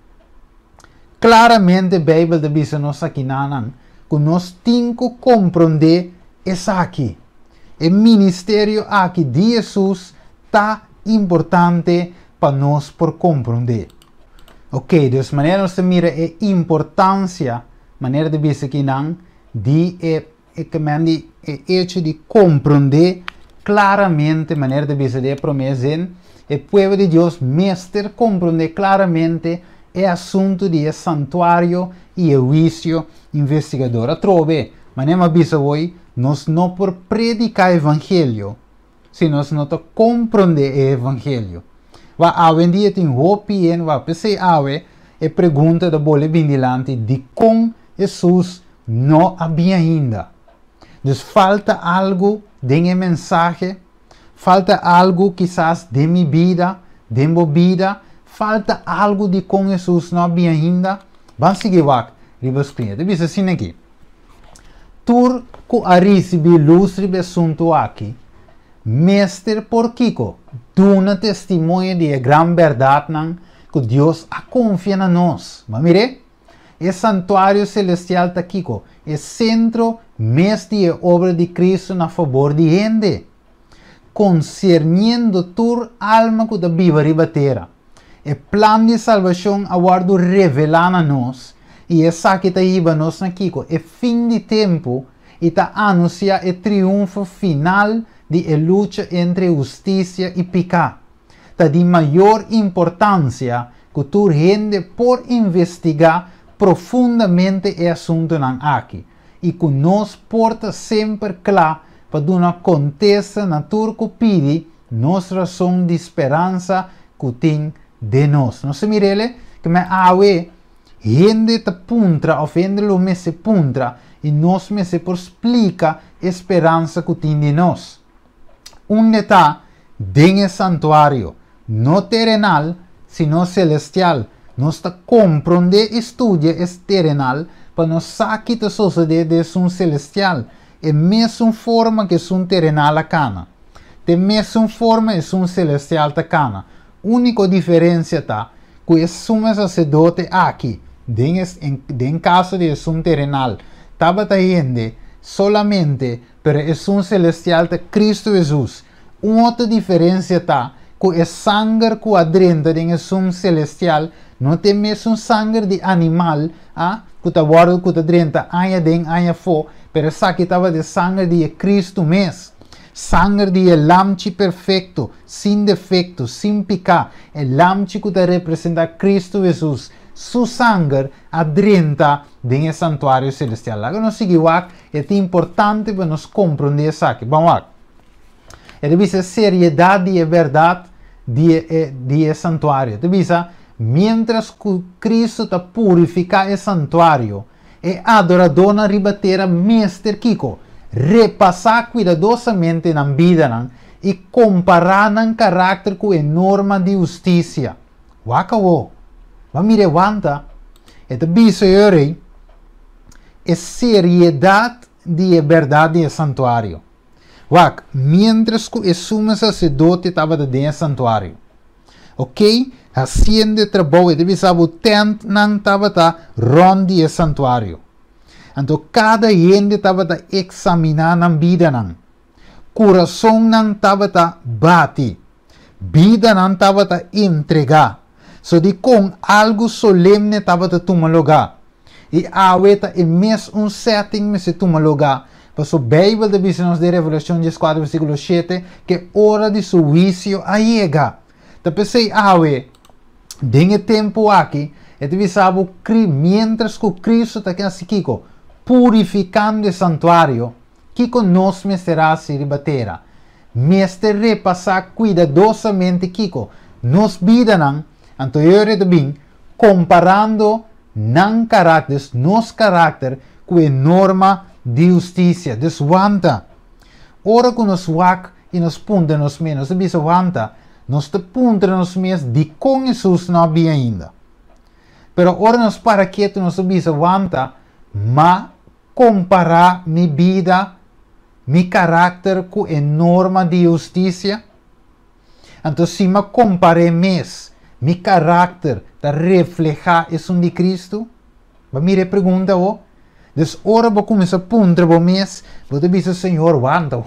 Bijbel te bisa nos aqui nanan, que nós temos que compreender isso aqui. O ministério aqui de Jesus está importante para nós por compreender. Ok, dus maneira nós mira a importância, maneira de bisa aqui nan, de hecho de compreender claramente, maneira de bisa de promessa. O povo de Deus, mestre, compreende claramente o assunto de santuário e o juízo investigador. A trove, mas nem avisa hoje, nós não por predicar o evangelho, se nós não compreender o evangelho. Va hoje em dia tem hopi en va pensei hoje e pergunta da bola bindilante de como Jesus não havia ainda. Dus falta algo de mensagem. Falta algo quizás de minha vida, de minha vida. Falta algo de com Jesus não havia ainda. Vamos seguir aqui. Ribas Pinha. Diz assim aqui. Tur que a receber luz de assunto aqui. Mestre por Kiko. Duna testemunho de a grande verdade que Deus a confia em nós. Mas mire. O santuário celestial está Kiko. É centro mestre de obra de Cristo na favor de gente. Concerniendo tu alma que da viva ribatera. O plano de salvação aguardo revelar a nós. E essa que está iba nós na Kiko. O fim de tempo e está anuncia o triunfo final de a luta entre justiça e pecado. Está de maior importância que tu gente por investigar profundamente o assunto nan aqui. E que nós porta sempre claro para não aconteça na turco pide nossa razão de esperança que tem de nós. Não se mirele que me awe gente te puntra ou gente lo me se puntra e nós me se por explica esperança que tem de nós. Está dentro santuário, não terrenal, sino celestial. Nós está compreender e estudia esse terrenal para nós saber que sucede de um celestial. É mesma forma que um terrenal a cana. De mesma forma é um celestial a cana. Única diferença está que é um sacerdote aqui, em caso de um terrenal, estava indo solamente para um celestial de Cristo Jesus. Outra diferença está que o sangue que adrenta em um celestial não tem mesmo sangue de animal, que está guardado que adrenta aia den aia fo. Pero essa que estava de sangue de Cristo mesmo. Sangue de lamchi perfeito, sem defeito, sem pecado. O lamchi que representa Cristo Jesus. Su sangue adrenta dentro do santuário celestial. Agora nós seguimos aqui. É importante para nós compreender isso aqui. Vamos lá. Deve ser seriedade e verdade de santuário. Deve ser, mientras que Cristo está purificar o santuário, e adorador na ribateira mestre Kiko, repassar cuidadosamente na vida e comparar no caráter com a norma de justiça. Wakawo, vamos me levanta, e te biso yore, é seriedade de verdade e santuário. Wak, mientras que o sumo sacerdote estava dentro do santuário. Ok? Haciendo trabalho, deve saber o tent não estava rondi o santuário. Então, cada gente estava examinando a vida não. Coração não estava bate. Vida não estava entregar. So di com algo solemne tava te toma lugar. E aweta é mesmo setting me se toma lugar. Passo Bíblia de Bisnos de Revelação 14, versículo 7, que hora de su juicio llega. Te pensei, dengue tempo aqui, e te visavo, mientras que Cristo está aqui, Kiko, purificando o santuário, Kiko nos me será se ribatera. Meste repassar cuidadosamente, Kiko, nos vida não, anterior de bem, comparando não caracteres, nos caráter, com a norma de justiça, deswanta. Ora que nos wak e nos punta nos menos, se bisa wanta, nos te punta nos mes de com Jesus não havia ainda. Pero ora nos para quieto nos bisa wanta, ma comparar mi vida, mi carácter com a norma de justiça. Então, se me compare mes, mi carácter está reflejar isso de Cristo, mas mire pergunta o. Dus ora vou começar a punter bo mês, vou te dizer, Senhor, wanta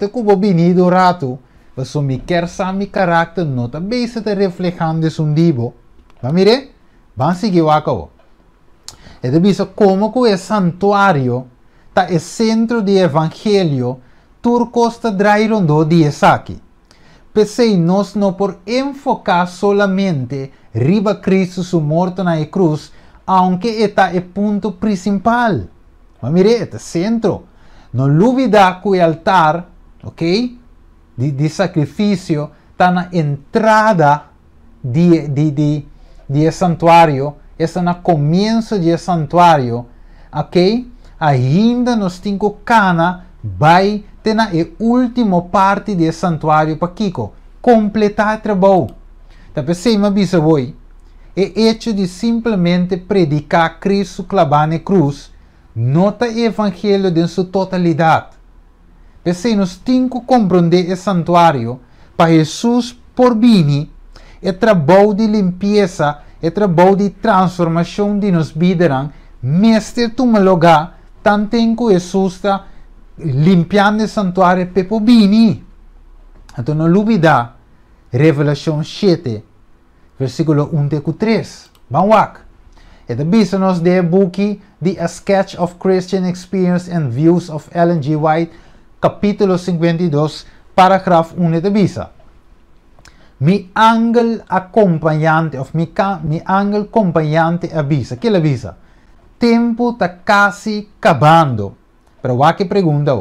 que vou venir do rato, mas se me quer saber mi carácter, não está bem se está reflejando isso um dibo. Mas mire, vamos seguir o acabo. E te dizer como que o santuário está o centro do evangelho, turcos está drairondo de aqui. Pensei nós não por enfocar solamente riba Cristo su morto na cruz, aunque está o ponto principal. Mas mire, este centro. Não olvida que o altar, ok, de sacrifício, está na entrada de santuário, está no começo do santuário, ok? Ainda nos cinco cana vai ter na última parte do santuário para Kiko completar o trabalho. Então, pensei, mas bisavoi, é hecho de simplesmente predicar Cristo clavado na cruz, nota o evangelho em sua totalidade. Pensei, nós temos que compreender o santuário para Jesus por vir, o trabalho de limpeza, o trabalho de transformação de nos vidas, mestre toma lugar, tanto que Jesus está limpando o santuário para vir. Então, não olvida, Revelação 7, versículo 1 a 3. Vamos lá. E também nos de book The A Sketch of Christian Experience and Views of Ellen G. White, capítulo 52, parágrafo 1 de bisa. Mi ángel acompanhante, of mi ángel acompanhante avisa. Que avisa? Tempo está quase acabando. Pero aqui pergunta,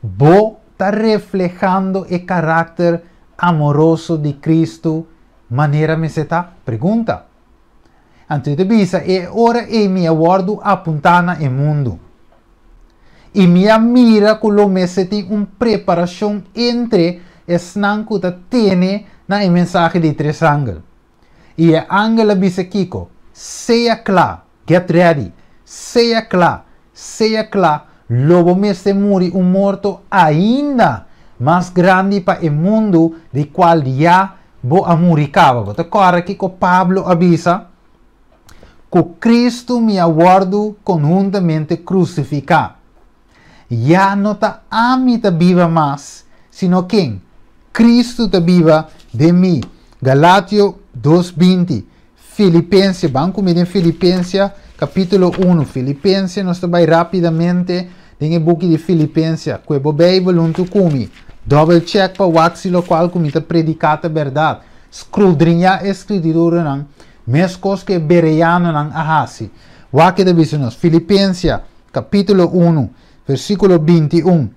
vou está reflejando o caráter amoroso de Cristo maneira me se está? Pergunta. Antes de bisa, é hora e me aguardo apontar no mundo. E minha mira que lo me se tem uma preparação entre os nanco que tem na mensagem de três ángeles. E a ángel bisa Kiko, seja claro, get ready, seja claro, lobo me se muri morto ainda mais grande para o mundo de qual já vou amuricava. Te corre que Pablo avisa que Cristo me aguardo conjuntamente crucificado. Já não está a mim te viva mais, sino quem? Cristo te viva de mim. Galatio 2:20. Filipenses, vamos comigo em Filipenses, capítulo 1. Filipenses, nós vai rapidamente em book de Filipenses, que é a Bíblia junto comigo. Double check para o axilo qual comita predicata verdade. Escrudrinha a escritura não. Mescos que bereiano não ahasi. Wake de bisnos. Filipenses, capítulo 1, versículo 21.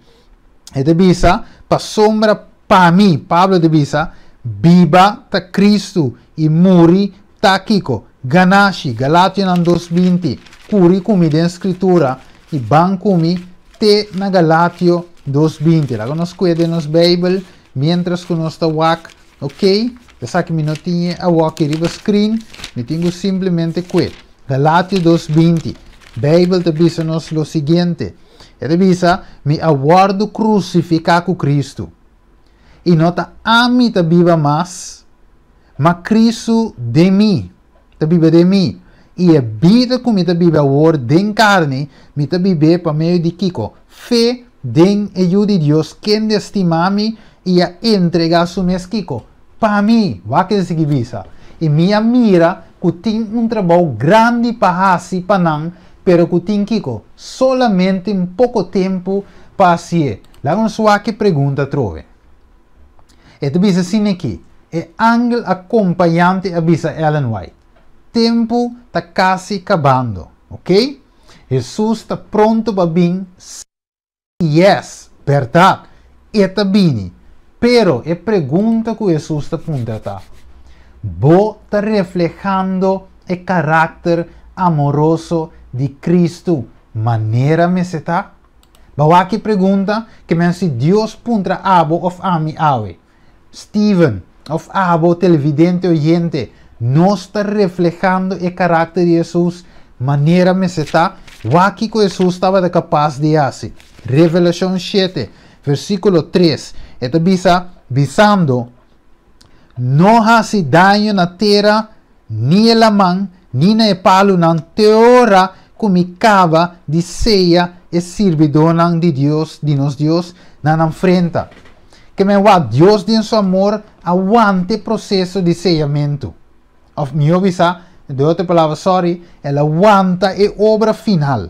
E de bisa, pa sombra para mim, Pablo de bisa, viva ta Cristo e muri ta Kiko. Ganashi, Galatians 2:20. Curi comida em escritura e ban comi te na Galatio 2:20. La nos cuide nos Bible, mientras que nos está wak, ok? Essa que me não tinha a wak riba screen, me tenho simplesmente cuide. Galatio 2:20. Bible te dice nos lo siguiente. Ele dice, me aguardo crucificar com Cristo. E nota a mim te viva mais, mas Cristo de mim, te viva de mim. E a vida que me te vive agora, de carne, me te vive para meio de Kiko. Fé, den ajuda de Deus, quem estima-me e a entregar su mes Kiko. Para mim, vai que se visa. E minha mira que tem trabalho grande para fazer para não, pero que tem Kiko solamente pouco tempo para fazer. Lá não só que pergunta trove. E tu diz assim aqui, é ángel acompanhante avisa Ellen White. Tempo está quase acabando, ok? Jesus está pronto para vir. Yes, verdade. Está vindo. Pero a pergunta que Jesus está perguntando, vos está reflejando o caráter amoroso de Cristo, maneira me se está? Bawa que pergunta que men se Deus puntra abo of ami awe. Steven, of abo televidente oyente, no está reflejando o caráter de Jesus, maneira me se está? Waki que Jesus estava capaz de hacer. Revelación 7, versículo 3. Está visando, no hace daño na terra, ni la man, ni na palo nan teora, como cava de ceia e servidor de Deus, de nos Deus, na enfrenta. Que me va Deus de seu amor aguante o processo de sellamento. Of me avisa, de outra palavra, sorry, ela aguanta a obra final.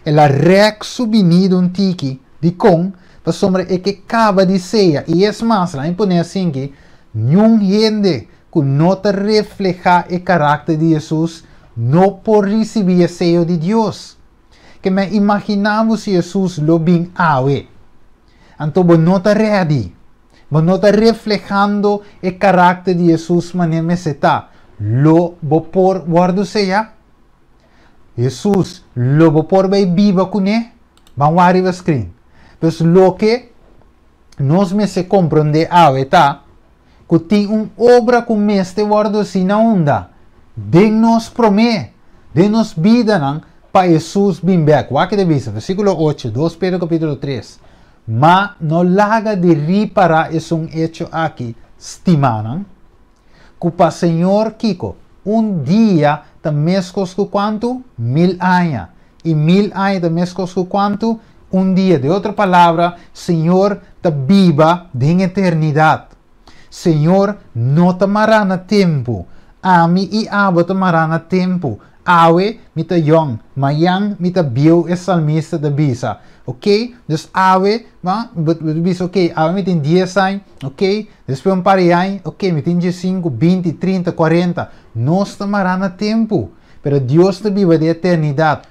Ela rec subinido tiki de com, para sombra é que acaba de ceia. E é mais, lá impõe assim que, nenhum gente que não refleja o caráter de Jesus, não pode receber o sello de Deus. Que me imaginamos se Jesus lo bem awe. Então, não está ready. Não está reflejando o caráter de Jesus, maneira me se está. Lo vou por guardo ceia. Jesus, lo vou por bem viva com ele. Vamos arriba screen. Pues lo que nós me se compreende awe tá, que tem obra com este guardo assim na onda. Den-nos promete, den-nos vida não, para Jesus vir back. O que diz? Versículo 8, 2 Pedro capítulo 3. Mas não larga de reparar esse hecho aqui, estimando, que para o Senhor Kiko, dia está mesmo com quanto? 1000 anos. E 1000 anos está mesmo com quanto? Dia. De outra palavra, Senhor está viva de eternidade. Senhor não tomará na tempo. Ami e aba tomará na tempo. Awe mita young, mayang mita bio e salmista da bisa. Ok? Dus awe, bisa ok, awe mita 10 anos, ok? Depois par de anos, ok, mita 5, 20, 30, 40. Nós tomará na tempo. Pero Deus está viva de eternidade.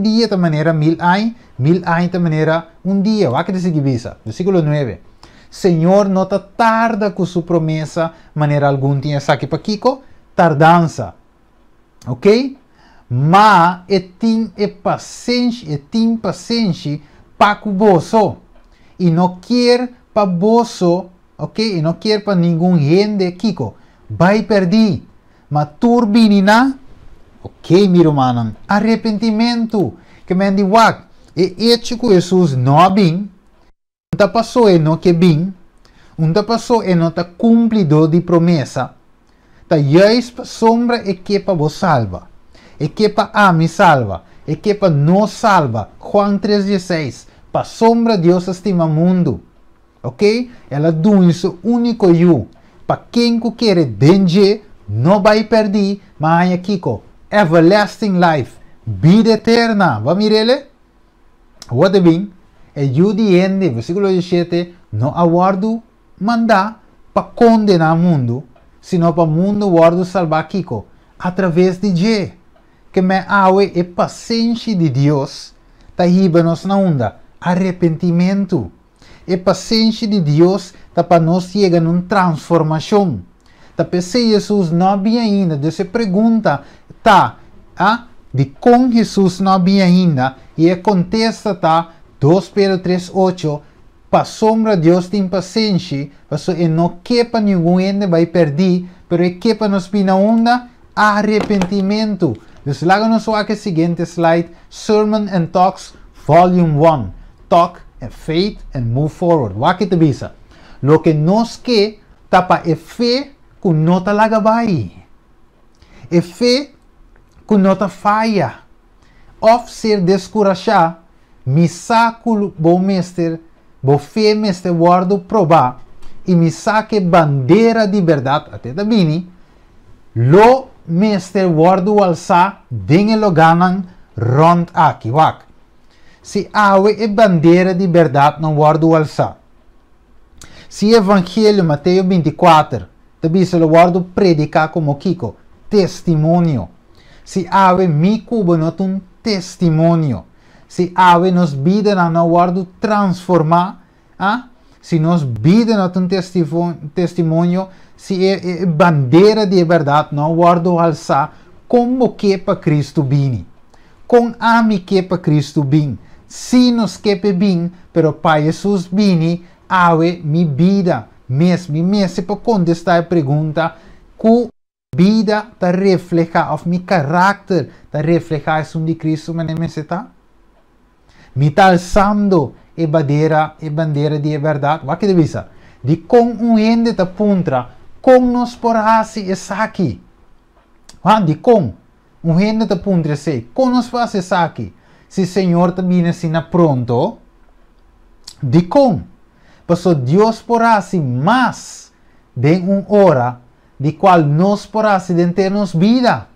Dia de maneira 1000 anos, 1000 anos de maneira dia. O que diz aqui bisa? Versículo 9. Senhor não está tarda com sua promessa, maneira algum tinha aqui para Kiko, tardança. Ok? Mas tem paciência para o bolso. E não quer para bolso, ok? E não quer para nenhum gente, Kiko. Vai perder. Mas turbinina, ok, meu irmão, arrependimento. Que me diga, e hecho que Jesus não bem, não passou e não que bem, não passou e não está cumprido de promessa. Tá juist sombra e que para vos salva. E que para a me salva. E que para nos salva. Juan 3:16. Para sombra Deus estima mundo. Ok? Ela do isso único eu. Para quem que quer danger, não vai perder, mas aqui com everlasting life. Vida eterna. Vamos mirele? What é bem? É eu de ende, versículo 17. Não aguardo mandar para condenar o mundo. Sino para o mundo guardo salvar Kiko, através de G, que me awe e paciência de Deus, tá riba nos na onda, arrependimento, e paciência de Deus, tá para nós chegar numa transformação, tá para Jesus não havia ainda, de se pergunta, tá, de com Jesus não havia ainda, e contesta, tá, 2 Pedro 3:8, para sombra Deus tem paciência, e não quepa nenhum ende vai perder, pero é quepa nos pina onda, arrependimento. Dus laga-nos só aqui seguinte slide, Sermon and Talks, Volume 1, Talk and Faith and Move Forward. Waki te bisa. Lo que nos que tapa é fé que não ta laga vai. É fé que não ta falha. Of ser descurachar, misaculo bom mestre, bo fé mestre guardo provar, e me saque bandeira de verdade, até da bini, lo meester wordu alsa dinge loganan rond aqui, wak. Se awe e bandeira de verdade não wordu alsa. Se evangelho Mateus 24, também se lo wordu predicar como Kiko, testemunho. Se awe mi cubo not um testemunho. Se awe nos vida na wordu transformar, se nos vida not um testemunho, se é bandeira de verdade não wordu alsa, como que para Cristo bini. Com ami que para Cristo bin. Se nos quepe bin, pero para Jesus bini, awe mi vida, mes para contestar a pergunta, que vida ta refleja, of mi caráter ta refleja isso de Cristo, mas nem se tá? Mi ta alçando e bandeira de verdade, o que deve ser? De com ende ta puntra, com nos porasi essa aqui, de com ende ta puntra sei, com nos faz essa aqui, se Senhor ta bine sina pronto, de com, passou Deus porasi mais de hora, de qual nos porasi de ternos vida.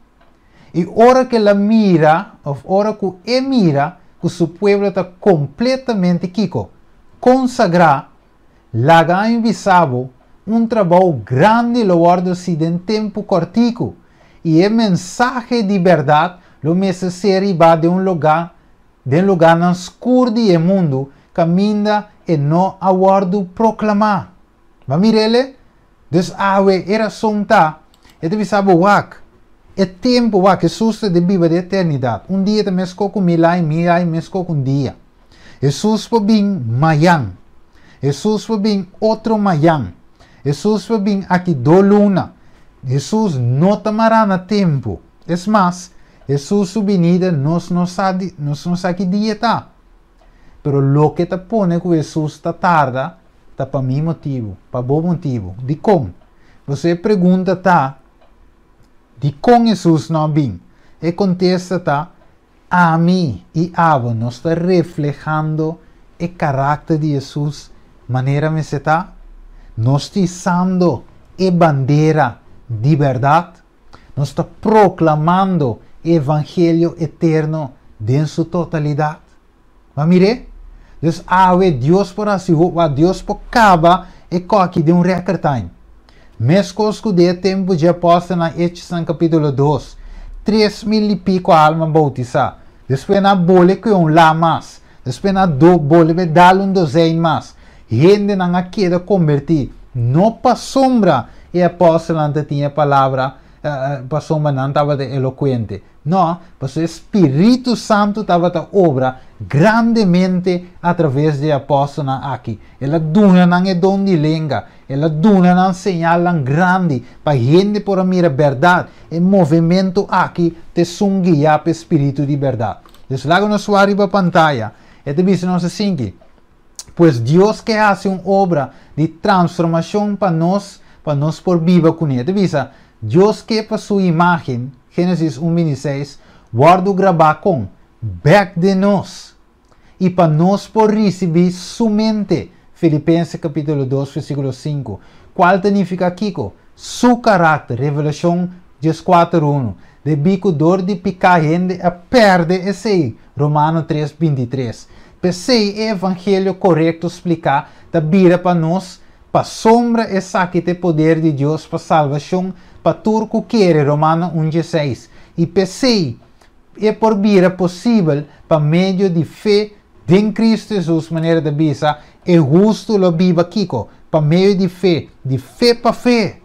E hora que la mira, ou hora que e mira, que su pueblo está completamente kiko, consagrado, laga invisível, trabalho grande lo guardo-se de tempo cortico, e o mensagem de verdade lo necessário va de lugar no escuro do mundo, caminha e não aguardo proclamar. Va mirele? Dus awe era sonta, e deve saber wak. É tempo wak, Jesus de viva de eternidade. Dia também esco com milai mesco com dia. Jesus foi bem mayang. Jesus foi bem outro mayang. Jesus foi bem aqui do luna. Jesus não tomará na tempo. É mais, Jesus sua venida nós não sabe que dia tá. Pero lo que te pone que Jesus está tarda, tá para mim motivo, para bom motivo. De como? Você pergunta tá, de como Jesus não vem? E contesta tá, a mim e a você não está reflejando o caráter de Jesus, maneira me se tá? Nós está usando a bandeira de verdade, nós está proclamando o evangelho eterno em sua totalidade. Mas mire? Dus Deus por assim, Deus por caba e coque de record time. Mescosco de tempo de apóstolo na Hechos capítulo 2, 3.000 e pico alma bautizada. Depois na bole que lá mais. Depois na bole me dá dozena mais. Gente na queda convertir. Não para sombra e apóstolo não tinha palavra, para sombra não estava eloquente. Não, porque o Espírito Santo estava a obra grandemente através de apóstolo aqui. Ela duna não é dom de língua, ela duna não señal grande para gente por a mira verdade. E movimento aqui te sunguia para o Espírito de verdade. Então, lá no suário para a pantalla, e te diz nós assim que, pois Deus que hace uma obra de transformação para nós por viva com ele. Te diz, Deus que para sua imagem, Gênesis 1:26, guardo gravar com back de nós e para nós por receber somente Filipenses capítulo 2 versículo 5. Qual significa Kiko? Su caráter, Revelação 4:1. De bico dor de picar gente a perde esse Romano 3:23. Pensei o evangelho correto explicar da vira para nós, para sombra e saque de poder de Deus para salvação, para turco querer Romano 1:16. E pensei é por vira possível para meio de fé em Cristo Jesus, maneira de bisa, é justo lo viva Kiko, para meio de fé para fé.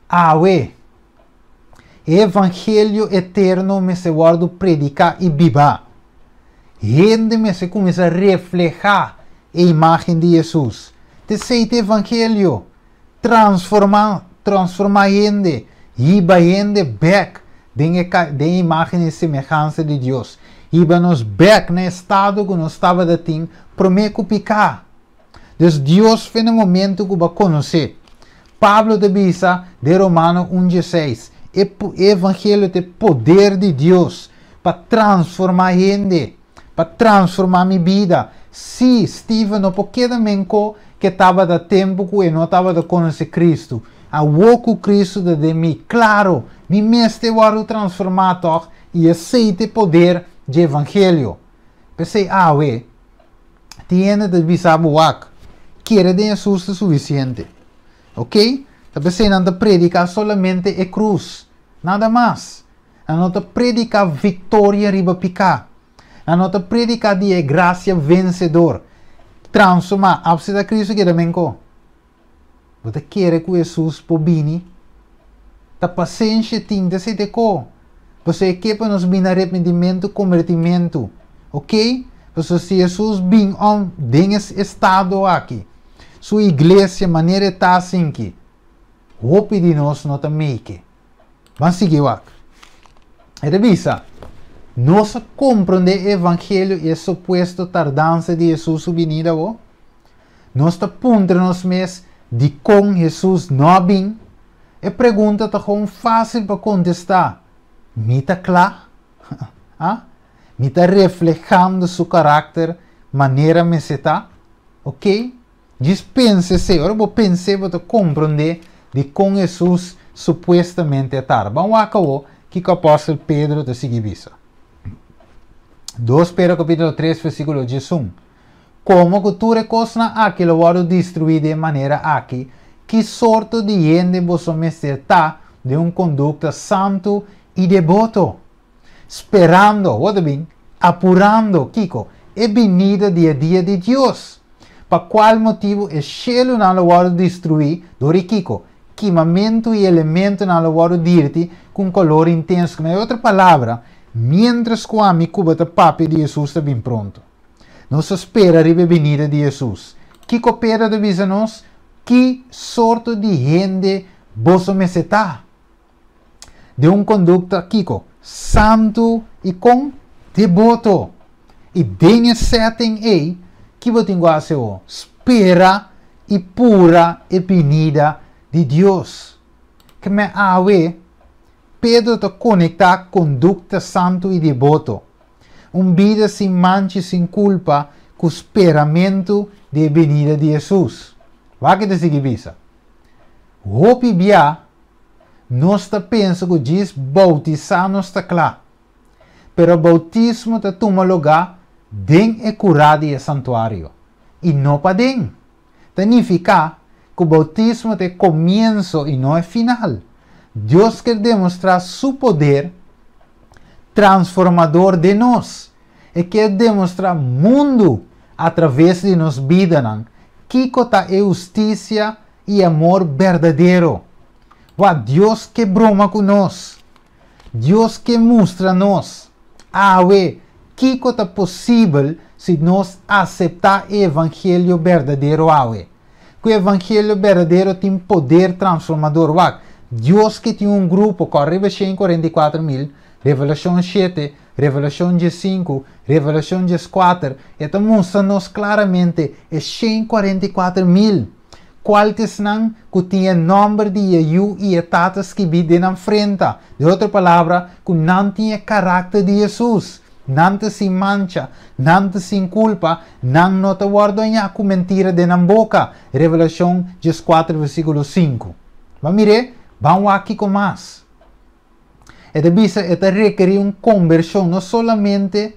Awe. Evangelho eterno me se guardo predicar e viva. Gente me se começa a reflejar a imagem de Jesus. Terceiro evangelho, transformar gente, iba gente back de imagem e semelhança de Deus. Iba nos back no estado que nós estava de tim, prometo picar. Então Deus foi no momento que vai conhecer. Pablo de Bisa, de Romano 1:16, evangelho de poder de Deus para transformar gente, para transformar minha vida. Se Steven não pode menco que estava da tempo que não estava de conhecer Cristo, a woku Cristo de mim, claro, mi meste waru transformado e aceite poder de evangelho. Pensei, we, tiene de bisabuak, quiere de Jesus suficiente, ok? Pensei, não te predica solamente a cruz, nada mais. Não te predica vitória riba picar, não te predica de graça vencedor, transformar, apesar da Cristo que também co. Você quer que Jesus pobini? Ta paciência tinta se deco. Você quer para nos vir arrependimento, convertimento. Ok? Você se Jesus vem nesse estado aqui. Sua igreja, maneira está assim que. Hope de nós não te make. Vamos seguir aqui. É de visa. Nós compreendemos o evangelho e a suposta tardança de Jesus sua vinda. Nós te apontamos mesmo de como Jesus não vem. E pergunta está gewoon fácil para contestar. Me está claro? Me está reflejando seu caráter, maneira me está? Ok? Dispense-se. Agora vou pensar para compreender de como Jesus supostamente está. Vamos acabar que o apóstolo Pedro te seguir visa. 2 Pedro capítulo 3 versículo 11. Como cultura cosna aqui lo vado destruir de maneira aqui, que sorte de gente vos está de conduta santo e devoto, esperando, apurando, Kiko, a venida dia a dia de Deus. Para qual motivo o cielo não lo vado destruir, dori Kiko, queimamento e elemento não lo vado dirti com calor intenso. Em outra palavra, mientras que a mi cubata papi de Jesus está bem pronto. Nós espera a venida de Jesus. Que coopera de visa nós? Que sorte de gente vos está? De conduta, Kiko, santo e com devoto. E den setting aí, que vos tenho a espera e pura e venida de Deus. Que me Pedro te conecta conduta santo e devoto. Vida sem mancha, sem culpa, com esperamento de venida de Jesus. Vai que te seguir visa. Hope bia, nós te pensa que diz bautizar nós está claro. Pero o bautismo te toma lugar dentro e curado e santuário. E não para dentro. Significa que o bautismo te começo e não é final. Deus quer demonstrar seu poder transformador de nós. E quer demonstrar mundo através de nos vida. Que é justiça e amor verdadeiro. Deus que broma com nós. Deus que mostra nós. Que é possível se nós aceitar o evangelho verdadeiro. Que o evangelho verdadeiro tem poder transformador. Deus que tem grupo com Revelação 44.000, Revelação 7, Revelação 5, Revelação 4, e mostra-nos claramente 144.000. Quais não que tinha nome de Jesus e etapas que vi na frente. De outra palavra, que não tinha caráter de Jesus. Não te sem mancha, não te sem culpa, não te guarda com mentira de na boca. Revelação 4, versículo 5. Vamos mirar? Vamos aqui com mais. Esta requer uma conversão, não solamente,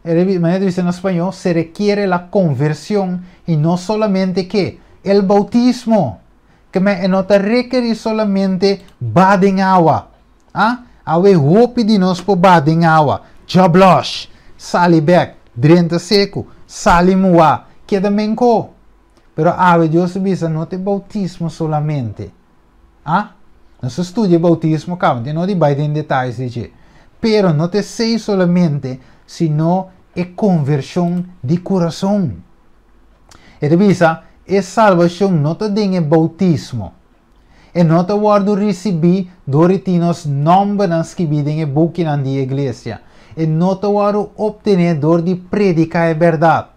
maneira dice en español, se requiere la conversión y no solamente que el bautismo, que no te requiere solamente bad en agua. Awe hopi de nos por bad en agua, jablosh, sali back, drenta seco, sali mua, queda menco. Pero awe Dios dice no te bautismo solamente. Não se estudia bautismo, calma, não vai em detalhes, dice. Pero não te sei solamente, sino é conversão de coração. E revisa, é salvação não te tem bautismo. E não te guardo receber doritinos nombres que videm e book na igreja. E não te guardo obter dor de predicar a verdade.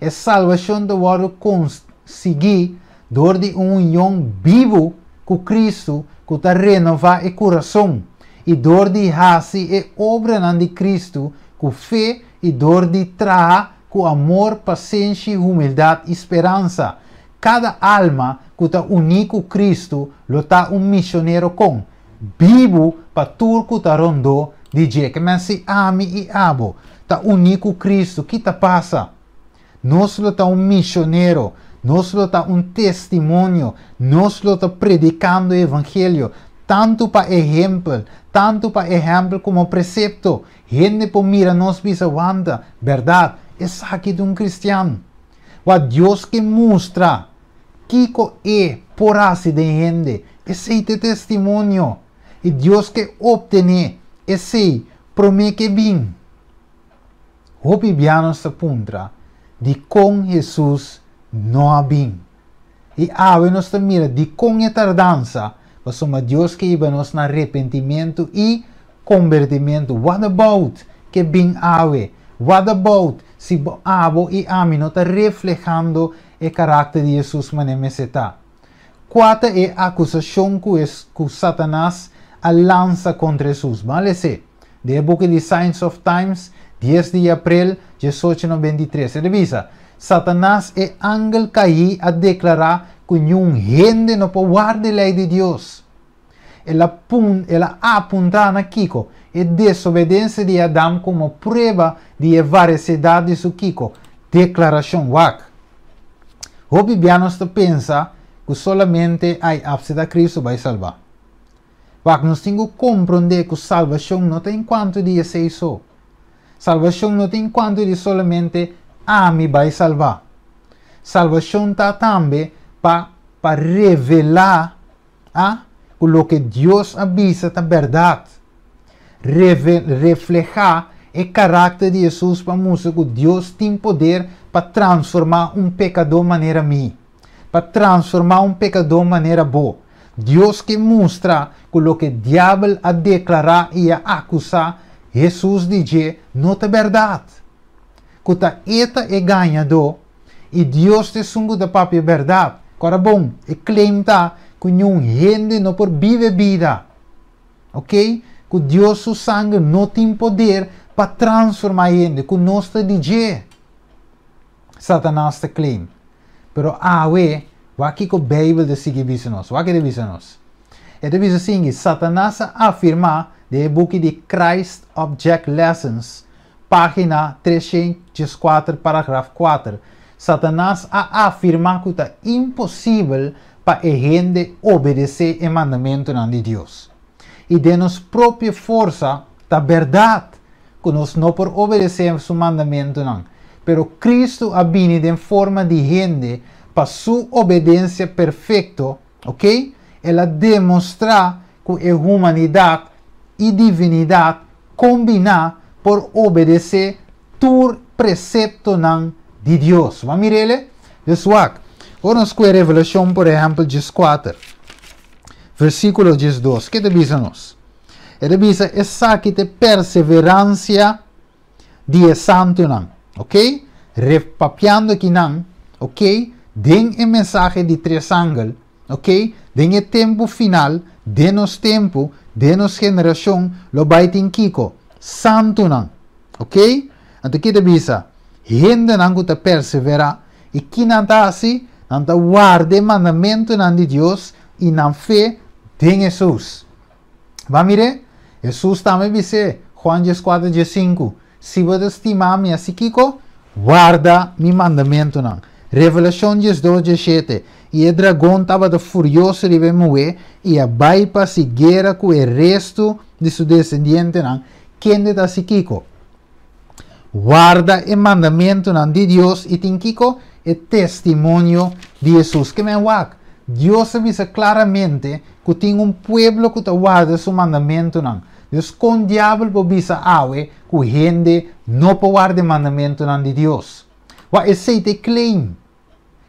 E salvação te guardo conseguir dor de união vivo com Cristo, que te renova o coração. E dor de raça e obra de Cristo, com fé e dor de trabalho, com amor, paciência, humildade e esperança. Cada alma que está unido Cristo, lo está un misionero con. Vivo para tur que está rondo, DJ, que me se ami e abo. Está unido Cristo, que te passa? Nós lo está un misionero, nós lo está un testimonio, nós lo está predicando o evangelho, tanto para exemplo como precepto. Gente por mira nos visa wanda, verdade, é aqui de um cristiano. O Deus que mostra Kiko é porase de gente, esse testemunho. E Deus que obtém esse promete bem. O bibiano se puntra de com Jesus não há bem. E ave nos mira de com a tardança, mas somos Deus que iba nos na arrependimento e convertimento. What about que bem ave? What about se abo e ami não está reflejando o caráter de Jesus manemeseta? Qual é a acusação que Satanás lança contra Jesus? Vale ser. De book de Signs of Times, 10 de abril, 1893. Revisa. Satanás é ángel caí a declarar que nenhum gente não pode guardar a lei de Deus. Ela apunta na Kiko a desobediência de Adão como prova de veracidade de seu Kiko. Declaração WAC. O bibiano pensa que solamente a absida Cristo vai salvar. WAC nós temos que compreender que salvação não tem quanto de ser isso. Salvação não tem quanto de solamente a mim vai salvar. Salvação está também para revelar o que Deus avisa da verdade. Reflejar o caráter de Jesus para mostrar que Deus tem poder para transformar pecador de maneira mim. Para transformar pecador de maneira boa. Deus que mostra que o que o diabo a declarar e a acusar, Jesus diz, não é verdade. Que está é ganhador e Deus te sungo da própria verdade. Agora bom, e claimta que nenhum gente não pode viver vida. Ok? Que Deus, seu sangue, não tem poder para transformar gente. Que nós te diz. Satanás te claim. Pero o que a Bíblia diz nós? O que diz nós? É diz assim, Satanás afirma de book de Christ Object Lessons, página 304, parágrafo 4. Satanás afirma que é impossível para a gente obedecer o mandamento de Deus. E de nossa própria força, da verdade, que nós não podemos obedecer o mandamento. Pero Cristo ha vindo em forma de gente para sua obediência perfeita, ok? Ela demonstra que a humanidade e divinidade combinam por obedecer todo precepto de Deus. Vamos mirar ele? Deswak. Agora nós com a revelação, por exemplo, 14. Versículo 12. Que te diz-nos? Ele diz, essa que te perseverança de santo ok? Repapiando aqui ok? Den a mensagem de três ángelos, ok? Den o tempo final, de nos tempo, de nos geração, lo vai ter Kiko, santo ok? Então que te bisa, gente que te persevera, e que não está assim, não está guarda o mandamento de Deus, e não fé de Jesus. Vamos ver? Jesus também disse, Juan 4:5, se você estimar-me assim, Kiko, guarda mi mandamento Revelação 12:7. E o dragão estava furioso de ver moer e a vai para seguir com o resto de seu descendente quem está assim Kiko. Guarda o mandamento de Deus e tem Kiko o testemunho de Jesus. Que me wak. Deus avisa claramente que tem pueblo que guarda seu mandamento Deus com o diabo por bisa awe que gente não pode guardar o mandamento de Deus. Wa esse te claim.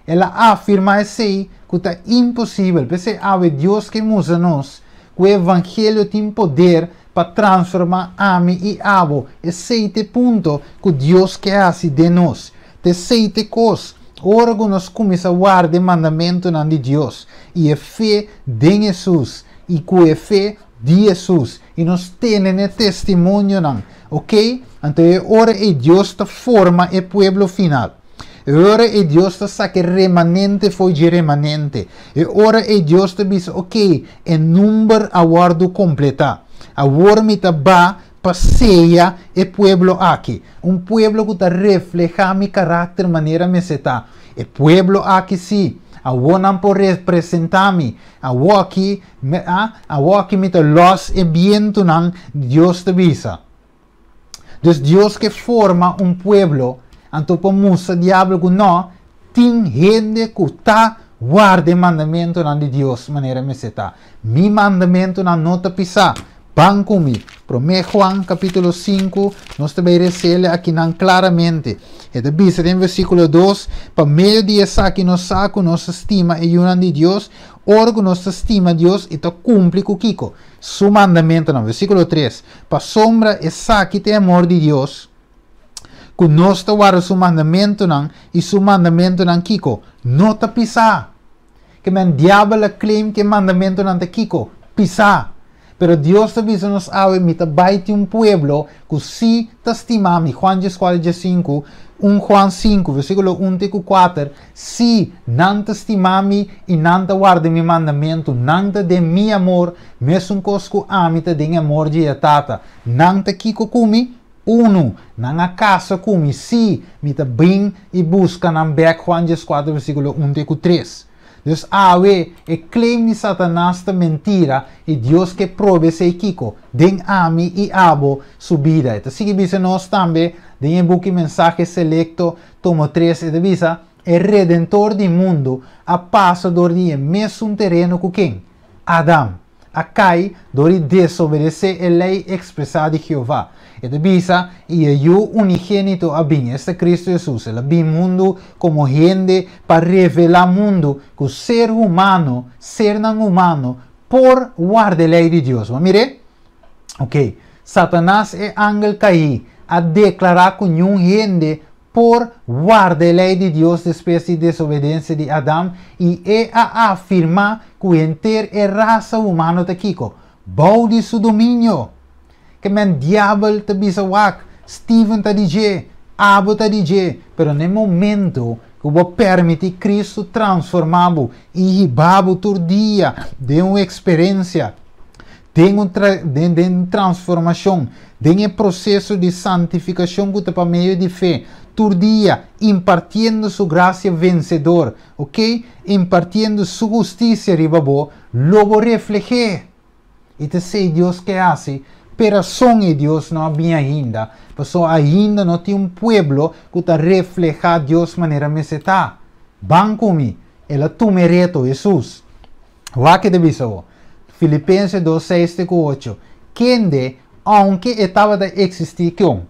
Ela afirma esse que é impossível. Porque awe Deus que usa nós, que o evangelho tem poder para transformar ami e abo. Esse te ponto que Deus quer de nós. Esse te coisa. Ora que nós começamos a guardar o mandamento de Deus. E a fé de Jesus. E com a fé de Jesus. E nós temos o testemunho, ok? Então, ora é Deus que forma o povo final. ora e Deus te saque remanente foi de remanente. E ora e Deus te diz, ok, e número agora do completa. Agora me te ba passeia e pueblo aqui. Pueblo que te refleja mi carácter, maneira me se tá. E pueblo aqui sim. Agora não por representar-me. Agora aqui me te los e viento não Deus te visa. Dus Deus que forma pueblo, antopo musa diablo que não, tem gente que está guarda mandamento de Deus, maneira me se tá. Mi mandamento não te pisar. Van comigo. Promé Juan capítulo 5, nós também recebemos aqui claramente. E diz em versículo 2, para meio de essa que nos saco, nos estima e una de Deus, orgo nos estima Deus e te cumpre com Kiko. Su mandamento, no versículo 3, para sombra essa que tem amor de Deus, que nós te guarda su mandamento e su mandamento Kiko, não te pisar. Que men diabo claim que mandamento te Kiko, pisar. Pero Dios te dice nos ave mita baiti pueblo que si te estimami. Juan 5, 1 Juan 5, versículo 1 e 4. Si não te estimami e não te guarda mi mandamento, não te de mi amor, mesmo cosco amita de amor de tata. Não te kiko kumi, uno, não a casa kumi, si mita bring e busca nam back Juan 4, versículo 1 e 3. Dus awe e claim de Satanás te mentira e Deus que prove se kiko den ami e abo subida. Então sigue bisa nós também den book mensaje selecto tomo 3 e divisa e redentor do mundo a passador de mesmo terreno com quem? Adam. A cai dori desobedecer a lei expressada de Jeová. E divisa e eu unigênito a bem este Cristo Jesus. Ele bem mundo como gente para revelar mundo que o ser humano, ser não humano, por guardar a lei de Deus. Vamos mire? Ok. Satanás é ángel caí a declarar com um gente por guardar a lei de Deus depois de desobediência de Adão e é a afirmar que o inteiro é raça humana de Kiko. Baude seu domínio. Que men diabo te bisawak, Steven te DJ, Abo te DJ, pero no momento que vou permitir Cristo transformar-o e babo todo dia de uma experiência, de uma transformação, de um processo de santificação que para meio de fé, todo dia impartindo sua graça vencedor, ok? Impartindo sua justiça ribabo, logo refletir. E te sei Deus que hace. Pero son de Deus não havia ainda. Pessoa ainda não tem pueblo que está refleja Deus de maneira me está. Van comigo. Ela tome reto Jesus. O que deve ser? Filipenses 2, 6 e 8. Quem de, aunque estava de existir com,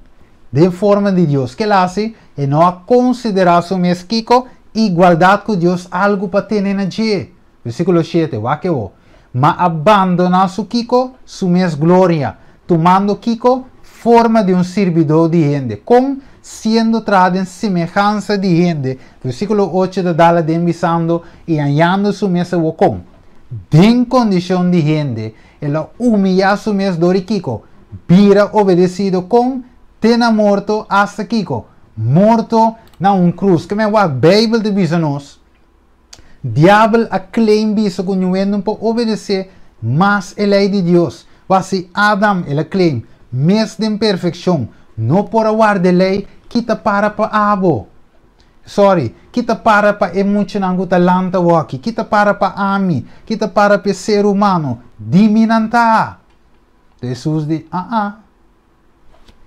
de forma de Deus, que ela hace, e não a considerar su mesquico, igualdade com Deus, algo para ter na dia. Versículo 7. O que o? Mas abandonar su Kiko, su mes glória. Tomando Kiko forma de servidor de gente, com sendo trado em semelhança de gente. Versículo 8 da Dala de envisando e hallando su mesa com. Den condição de gente, ela humilha su mes dori Kiko, vira obedecido com, tena morto hasta Kiko, morto na cruz. Que me a Bíblia de bisanos. Diabo a claim bisa com não por obedecer, mas a lei de Deus. Wasi Adam ele claim, mes de imperfeição, não por guardar a lei, kita para abo. Sorry, kita para emocionar talanta waki, kita para ami, kita para ser humano, diminanta. Jesus diz,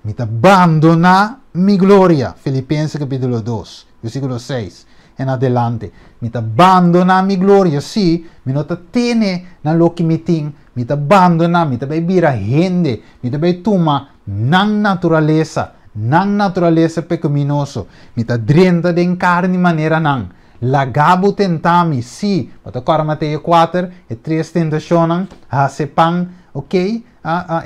me abandona mi gloria. Filipenses capítulo 2, versículo 6. En adelante, me abandona mi gloria, sim, me não tiene na lo que me tem, me abandona, me vira gente, me toma não natureza pecaminoso, me drenta de carne maneira não, lagabo tentami, sim, mas agora Mateus 4, e 3 tentações, hace pão, ok,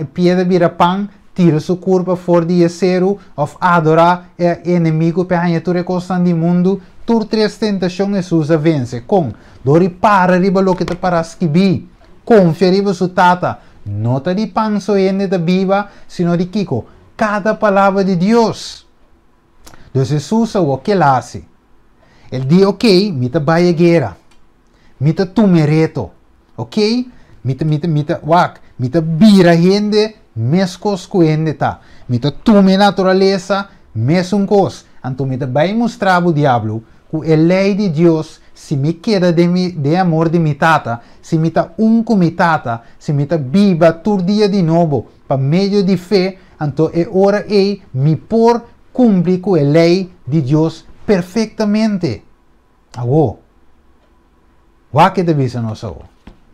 e pieda vira pão, tira sua curva fora de zero, of adorar é inimigo para a recosta do mundo. Tur 3 tentações Jesus vence com dori para riba lo que te para esquibi confia riba su tata nota de panso ende da viva sino de Kiko cada palavra de Deus. Então Jesus o que ele hace Ele diz, ok, mita baiegueira. Mita tumereto. Ok? Mita bira gente, mes cos cuende ta. Mita tume naturaleza, mes un cos. Então mita vai mostrar o diabo que a lei de Deus, se me queda de amor de mi tata, se me tá com mi tata, se me tá viva todo dia de novo, para meio de fé, então é hora me por cumprir com a lei de Deus perfeitamente. Agora, o que deve ser nosso?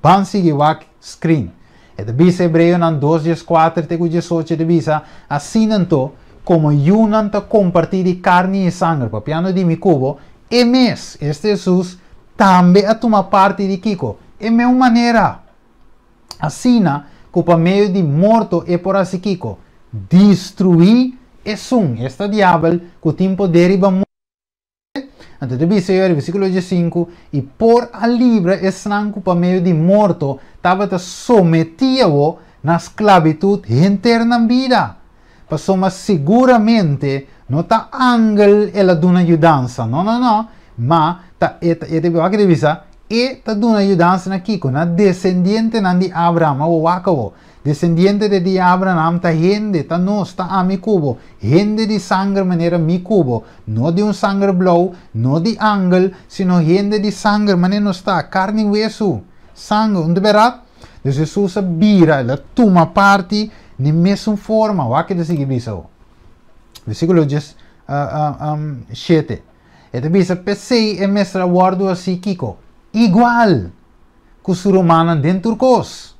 Vamos seguir o screen. E deve ser Hebreu nan 2:4 até 18 deve ser assim então, como eu não compartilho de carne e sangue, para piano de mi cubo, e mes, este Jesus também a tomar parte de Kiko. É mesma maneira. Assim, que para meio de morto é por assim Kiko. Destruir é esta diabo que tem poder e vai morrer. Então, deve ser, versículo 5, e por a livre é que para meio de morto estava sometido na esclavitud interna vida. Mas seguramente não está ángel ela dando ajudança, não, mas está dando ajudança aqui com a descendente de Abraham, o Wakao, descendente de Abraham, está gente, está nós, está a mi cubo, gente de sangue maneira mi cubo, não de sangue blau, não de ángel, sino gente de sangue maneira não está, carne e hueso, sangue, onde verá? Então Jesus vira, ela toma parte na mesma forma, o que diz isso? Versículo 7. Então diz, pensei e mestra guardo assim Kiko, igual que os romanos dentro cos.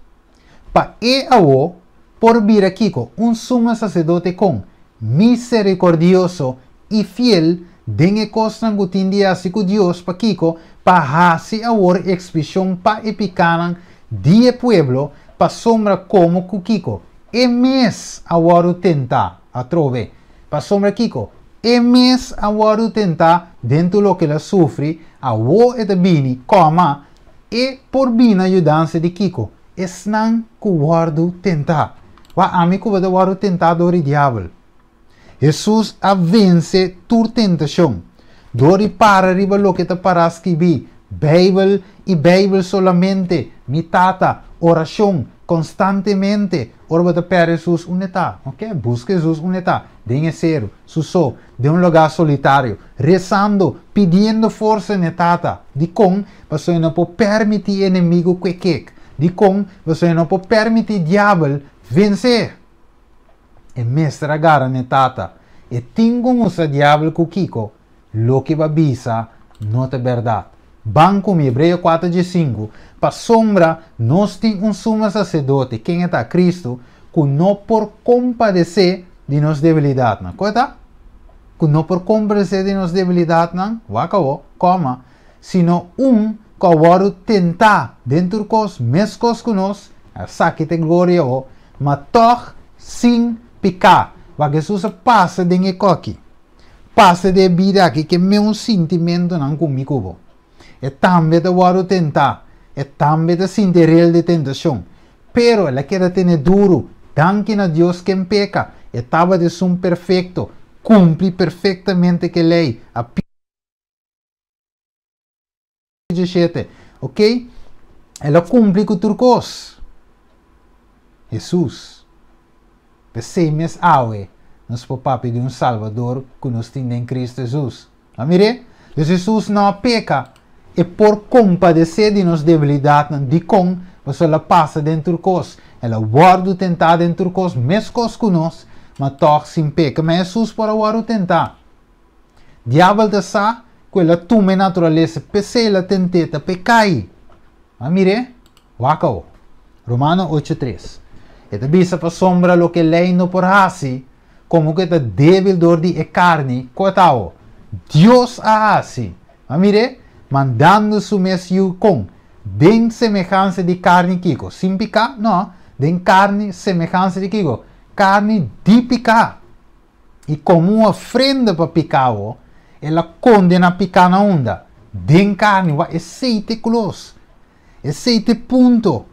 Pa e ao por vir a Kiko, sumo sacerdote com misericordioso e fiel, dengue costan gutindia assim com Deus pa Kiko, pa hasi awor expiação pa epicanan die pueblo, pa sombra como Kiko. E mes awar tenta a trove, pa sombra Kiko. E mes awar tenta dentro lo que ela sofre, a wo et bini, coma, e por bina ajudança de Kiko. Esnan que guardo tenta. Wa amigo vai guardo tentador e diabo. Jesus a vence tu tentação. Dori para riba lo que te paras que vi. Bible e Bible solamente. Mitata, oração, constantemente. Ora te per Jesus unetà, ok? Busca Jesus unetà. Dengue cero, suso, de un lugar solitário, rezando, pedindo força netata. De com, você não pode permitir inimigo que de com, você não pode permitir diabo vencer. E mestra gara netata. E tingo usa diabo com Kiko, lo que babisa, não é verdade. Banco mi Hebreu 4:5, para sombra, nós temos sumo sacerdote, quem é Cristo, que não por compadecer de nos debilidade, não é? Que não por compadecer de nos debilidade, não, coma, sino que agora tentar dentro dos mesmos que nós, a saque de glória, mas toch sem picar, porque Jesus passa de coque, passa de vida aqui, que é meu sentimento não comigo. E também de agora tentar, e também de sentir de tentação, pero ela quer ter duro, danke a Deus quem peca, estava de som perfeito, cumpre perfeitamente que lei, a 17, ok? Ela cumpre com turcos. Jesus, pensei mes aue, nos papi de Salvador que nos tem em Cristo Jesus. Amire? Jesus não peca, e por compadecer de nos debilidade, de com, você ela passa dentro cos, ela guarda tentar dentro cos, mescos que nós, mas toch sem peca, mas Jesus para guarda tentar. Diabo de sa, que ela toma natureza, pese ela tenteta, pecai. Amire? Wakao. Romano 8:3. Esta bisa para sombra lo que lei no por hasi, como que está débil dor de carne, coitao. Deus a hasi. Amire? Mandando su mesiu com den semelhança de carne kiko. Sem picar? Não. Den carne semelhança de kiko. Carne de picar. E como uma ofrenda para picar, ela condena a picar na onda. Den carne, é seite close. É seite ponto.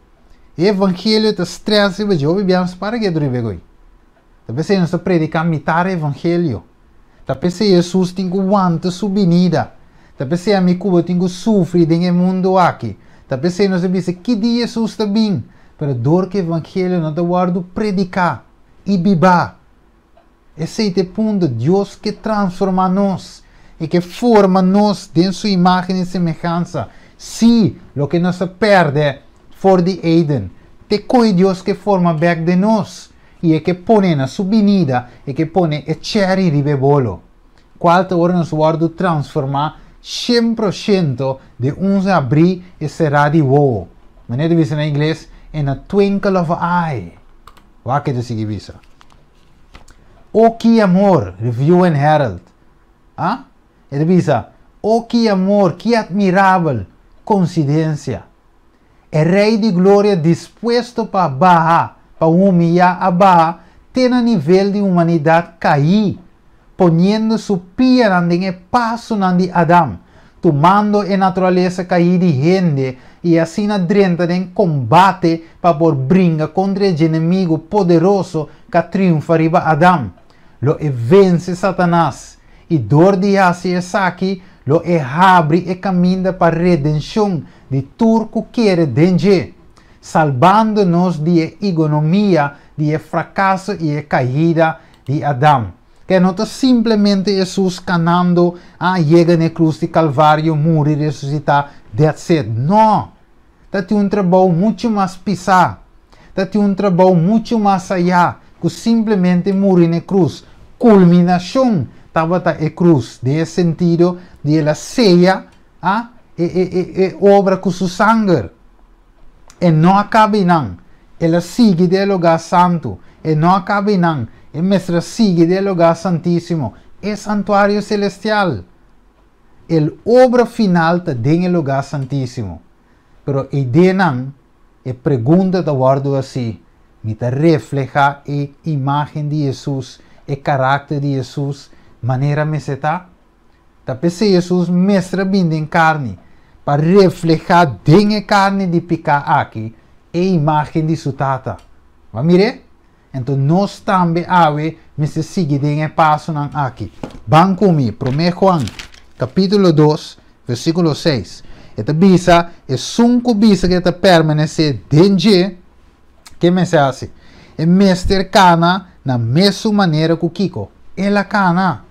Evangelho te stressa, mas eu viviamos para que tu vegoi. Talvez você não está predicando mitar evangelho. Talvez Jesus tem que aguentar sua venida. Tapi a mi cubo tenho sofrer dentro mundo aqui. Tapi nós dizemos que dia Jesus está bem. Pero dor que o evangelho não te guardo predicar e bibar. Esse é o ponto de Deus que transforma nós e que forma nós dentro de sua imagem e semelhança. Se o que nós perde for de Eden, te coi Deus que forma back de nós e é que põe na sua venida e que põe e cherry ribebolo. Qualta hora nós guardo transformar 100% de uns abrir e será de wow. Maneira de dizer em inglês, in a twinkle of an eye. Wat que te sigue visa? O que amor, Review and Herald. Ah? Ele visa, o que amor, que admirável coincidência. É rei de glória disposto para barrar, para humilhar a barra, tem a nível de humanidade cair, ponendo su pia em passo de Adão, tomando a natureza cair de gente e assim adrenta em combate para por brinca contra o inimigo poderoso que triunfa riba Adão. Lo e vence Satanás e dor de essa aqui lo e abre e caminha para a redenção de turco quer dengue, salvando-nos de economia, de fracasso e caída de Adão. Que não está simplesmente Jesus canando chega na cruz de Calvário, morrer e ressuscitar, that's it. Não. Está um trabalho muito mais pesado. Está um trabalho muito mais allá que simplesmente morrer na cruz. Culminação estava a cruz, de sentido de ela ceia obra com seu sangue. E não acaba não. Ela sigue do lugar santo. E não acaba não. E mestra sigue do lugar santíssimo. É santuário celestial. A obra final está dentro do lugar santíssimo. Pero a ideia não, a pergunta da guardo assim, me refleja a imagem de Jesus, o caráter de Jesus, maneira me se está. Tapi se Jesus mestra vindo em carne, para reflejar dentro da carne de picar aqui, a imagem de sua tata. Vai mire? Então nós também me se sigue dentro passo aqui. Vão comigo, 1 Juan, capítulo 2, versículo 6. Esta bisa é 5 bisa que está permanecer dentro, que me se hace? É mestre cana na mesma maneira que o Kiko. Ela cana.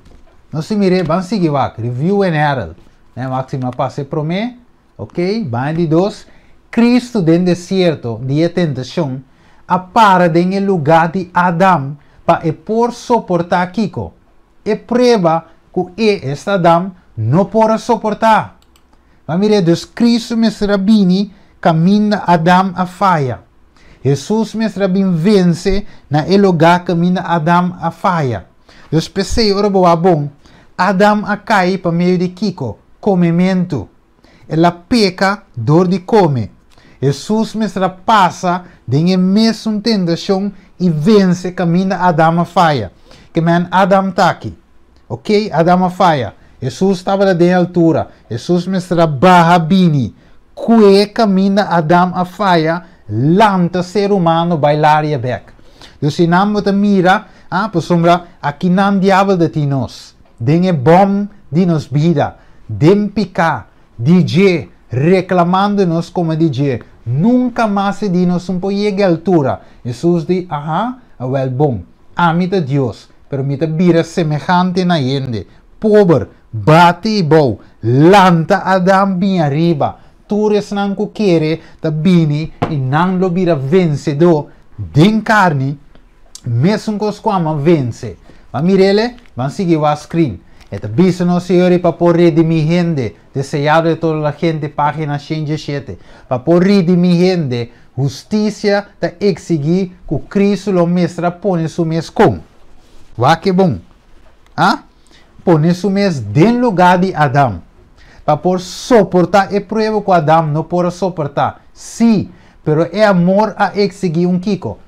Não se mire, vamos seguir aqui. Review and Herald. Máxima passe para mim. Ok? Vai de 2. Cristo dentro do deserto de tentação apara dentro do lugar de Adão para por suportar Kiko. E prova que este Adão não pode suportar. Mas mire, dus Cristo mestra bini caminha Adão a falha. Jesus mestra bin vence na lugar caminha Adão a falha. Dus pensei, ora boa bom, Adão a cai para meio de Kiko, comimento. Ela peca, dor de come. Jesus mestra passa de mesma tentação e vence caminha Adão a falha. Que man Adão tá aqui. Ok? Adão a falha. Jesus estava de altura. Jesus mestra barra bini. Que caminha Adão a falha, lanta ser humano bailar e back. Dus se não te mira, por sombra, aqui não diabo de ti nós. Den bom de nos vida. Den picar. DJ, reclamando-nos como DJ. Nunca mais de nos um pouco a altura. Jesus diz, well, bom. Ame de Deus, pero me vira semejante na gente. Pobre, bate e bom. Lanta Adão bem arriba. Tures não quer ta bini e não lo vira vencedor. Den carne, mesmo que os quama vence. Mas mirele, vamos seguir a screen. Eta bisa no Senhor para por redimir gente, desejado de toda a gente, página 107. Para por redimir gente, justiça da exigir que Cristo lo mestra põe su mes com. Vá que bom. Põe su mes den lugar de Adão. Para por suportar e prova que Adão não pode suportar. Sim, pero é amor a exigir Kiko.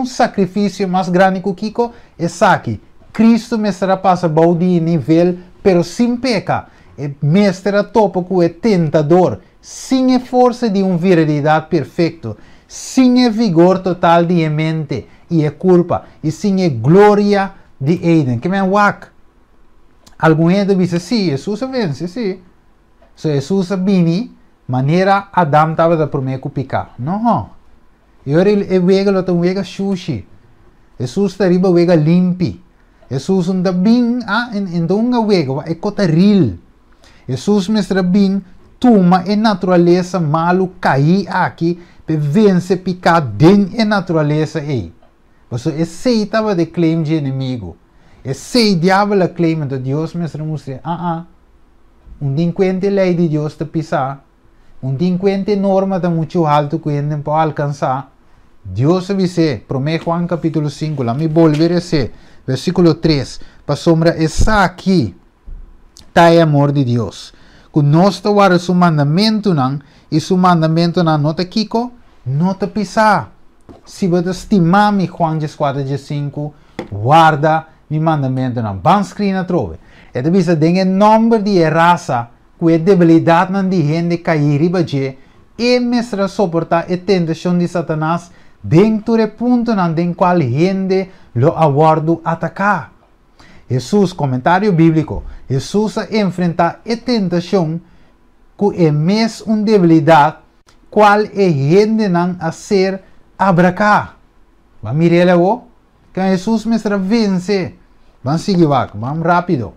Sacrifício mais grande que o Kiko é aqui. Cristo mestra passa balde nível, pero sem peca. E mestra topa com o tentador, sem a força de virilidade perfeito, sem o vigor total de mente e a culpa, e sem a glória de Eden. Que me wak. Alguém diz, sim, Jesus vence, sim. So Jesus bini, maneira Adam estava da primeira picar. Não. Ele é wega sushi. Jesus está riba wega limpi. Jesus unda bing então nga wega é cotaril. Jesus mestra bing tuma a natureza malu cair aqui para vencer picar dentro da natureza aí. Você esse estava de claim de inimigo. Esse diabo a claim de Deus mestra mostra. Delinquente lei de Deus te pisar. Delinquente norma de muito alto que ele pode alcançar. Deus avise, promete Juan capítulo 5, lá me volver a ser, versículo 3, para sombra essa aqui, tá é amor de Deus. Que nós guarda su mandamento não, e su mandamento não nota kiko, nota pisar. Se você estimar me Juan 4:5, guarda mi mandamento não. Ban screen trove. E te visa den número de raça, que é debilidade não de gente cair riba je, e mestra suportar a tentação de Satanás, dentro do ponto em qual gente lo aguardo atacar. Jesus, comentário bíblico, Jesus enfrenta a tentação que é mais uma debilidade qual é gente não a ser abracar. Vamos mirar lá, que Jesus mestra vence. Vamos seguir, vamos rápido.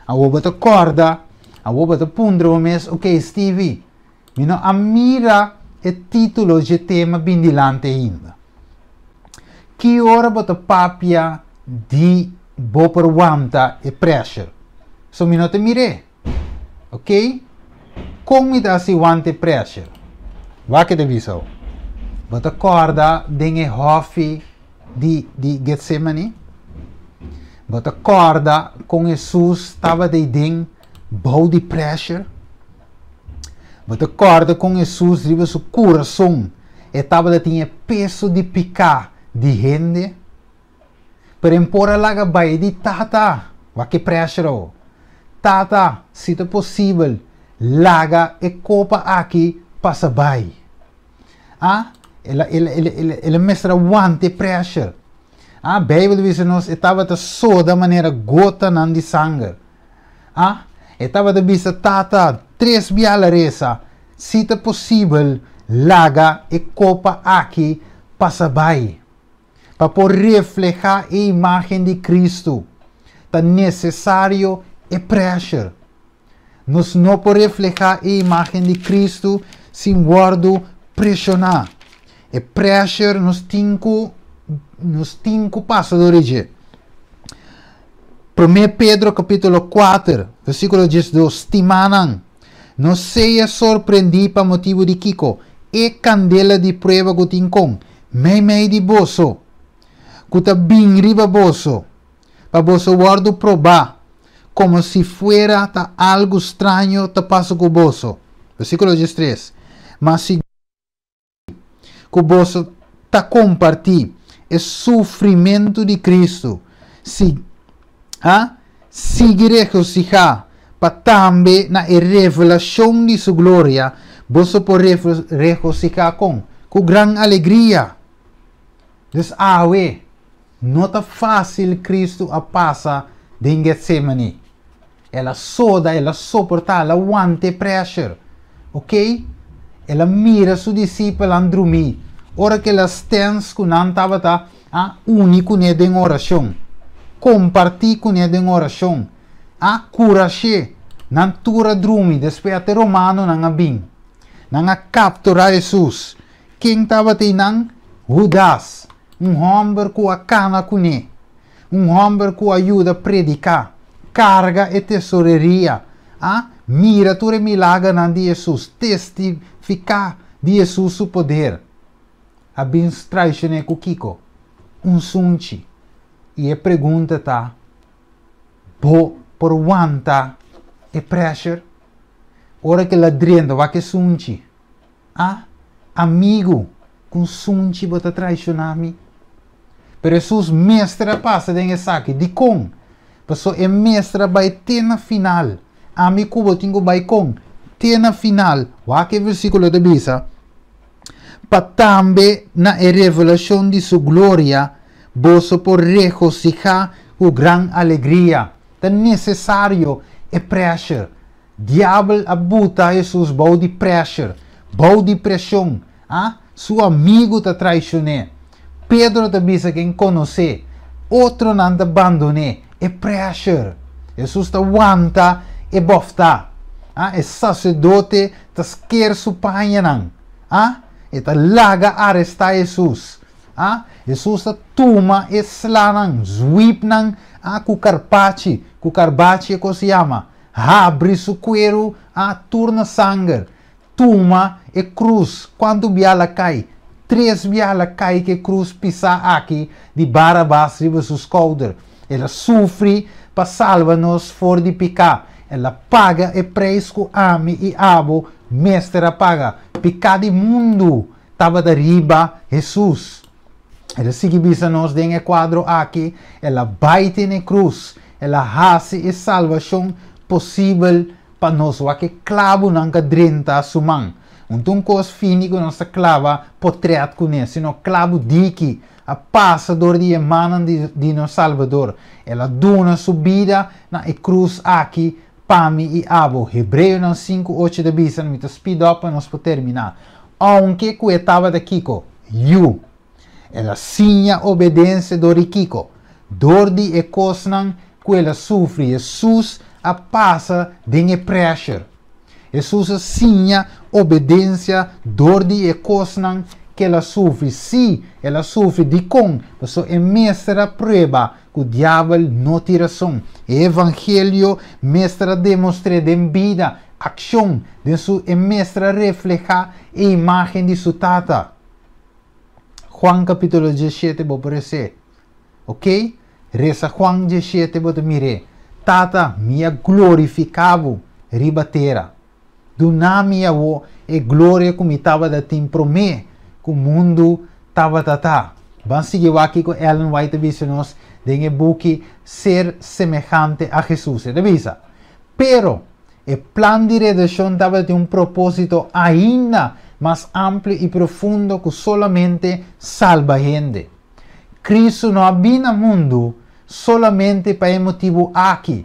A bota corda, a bota pundro mes, ok, Stevie. Mino a mira o título de tema bindilante ainda. Que hora bota papia de bopper wanta e pressure. So mino te mire. Ok? Como ita si wante pressure? Wa que te viso? Bota corda denge hofi di Getsemani. Bota corda com Jesus estava de ding bau de pressure. Bota corda com Jesus riba su coração. Estava de tinha peso de picar de gente. Pero empora laga bai di tata. Wa que pressure? Tata, se é possível, laga e copa aqui passa bai. Ele mestra wante pressure. A Bíblia diz nos estava de soda maneira gota não de sangue. Estava de vista tata 3 bialaresa. Se é possível, laga e copa aqui passa bai. Para por reflejar a imagem de Cristo, é necessário e pressure. Nós não podemos reflejar a imagem de Cristo sem guardo pressionar. E pressure nos cinco passos de origem. 1 Pedro capítulo 4, versículo 12. Timanan, não seja surpreendido para motivo de Kiko, e candela de prova que tincom, mei de boso, que tá bem riba boso, para boso guardo probar, como se fuera tá algo estranho tá passo com boso. Versículo 13. Mas se que boso tá compartir o sofrimento de Cristo, se regocijar para também na revelação de sua glória, você pode regocijar com grande alegria. Então, não está fácil Cristo a passar em Getsemane. Ela soda, ela suporta, ela aguanta pressure. Ok? Ela mira seu discípulo Andrumi. Ora que ela stens que não estava único nele em oração. Compartir com ele em oração. Coragem. Não tura drumi. Depois até romano não abim. Não capturar Jesus. Quem estava tendo? Judas. Homem que a cana com ele. Homem que ajuda a predicar. Carga e tesouraria. Mira tudo milagre de Jesus. Testificar de Jesus o poder. A bem traicionei com Kiko. Sunchi. E a pergunta tá. Por quanta é pressure? Ora que ladrendo vai que sunchi. Amigo. Com sunchi bota traicionar-me. Pero Jesus mestra passa dentro saque. De com. Passou é mestra vai ter na final. Ami kubo tingo vai com. Ter na final. Wa que versículo de bisa. Para também na revelação de sua glória, você por regocijar com grande alegria. É necessário e pressure. Diablo abuta Jesus, bau de pressure, bau de pressão. Seu amigo te traicionou. Pedro te disse quem conhece. Outro não te abandonou. É pressure. Jesus te aguanta e bofta. É sacerdote te quer su panha. E te laga arrestar Jesus. Jesus te toma e slanan, sweep nan, ku carpachi é como se chama. Abre su cuero, turna sangue. Toma e cruz, quando biala cai. 3 biala cai que cruz pisa aqui, de Barabás riba su schouder. Ela sofre para salvar-nos fora de picar. Ela paga e preço que ame e abo, mestra paga. Picar de mundo, estava da riba Jesus. Ela sigue bisa-nos em quadro aqui, ela baite na cruz, ela hace e salvação possível para nós, o que clavo não cadrenta a sua mão. Então, cos fini que nós clava portret com ele, sino clavo diki, a passador de emana de nosso Salvador. Ela dona sua vida na cruz aqui, pami e abo. Hebreu 5:8 da bisa, não me speed up para nós terminar. Aunque que estava daqui, you. Ela sinha obediência do riquico. Dor de e cosnan que ela sofre. Jesus a passa de pressure. Jesus sinha obediência dor de e cosnan que ela sofre. Se ela sofre de com, isso é mestra prova que o diabo não tira som. O evangelho mestra demonstra de vida, ação, de sua mestra refleja a imagem de sua tata. Juan capítulo 17 vou aparecer. Ok? Reza Juan 17 vou te mire. Tata, minha glorificavo ribatera. Do nome avô e glória que me estava da tim promê que o mundo estava tata. Vamos seguir aqui com Ellen White Visionos de book Ser Semejante a Jesus. É visa. Pero, o plano de redenção estava de propósito ainda mais amplo e profundo que solamente salva gente. Cristo não habita no mundo solamente para o motivo aqui.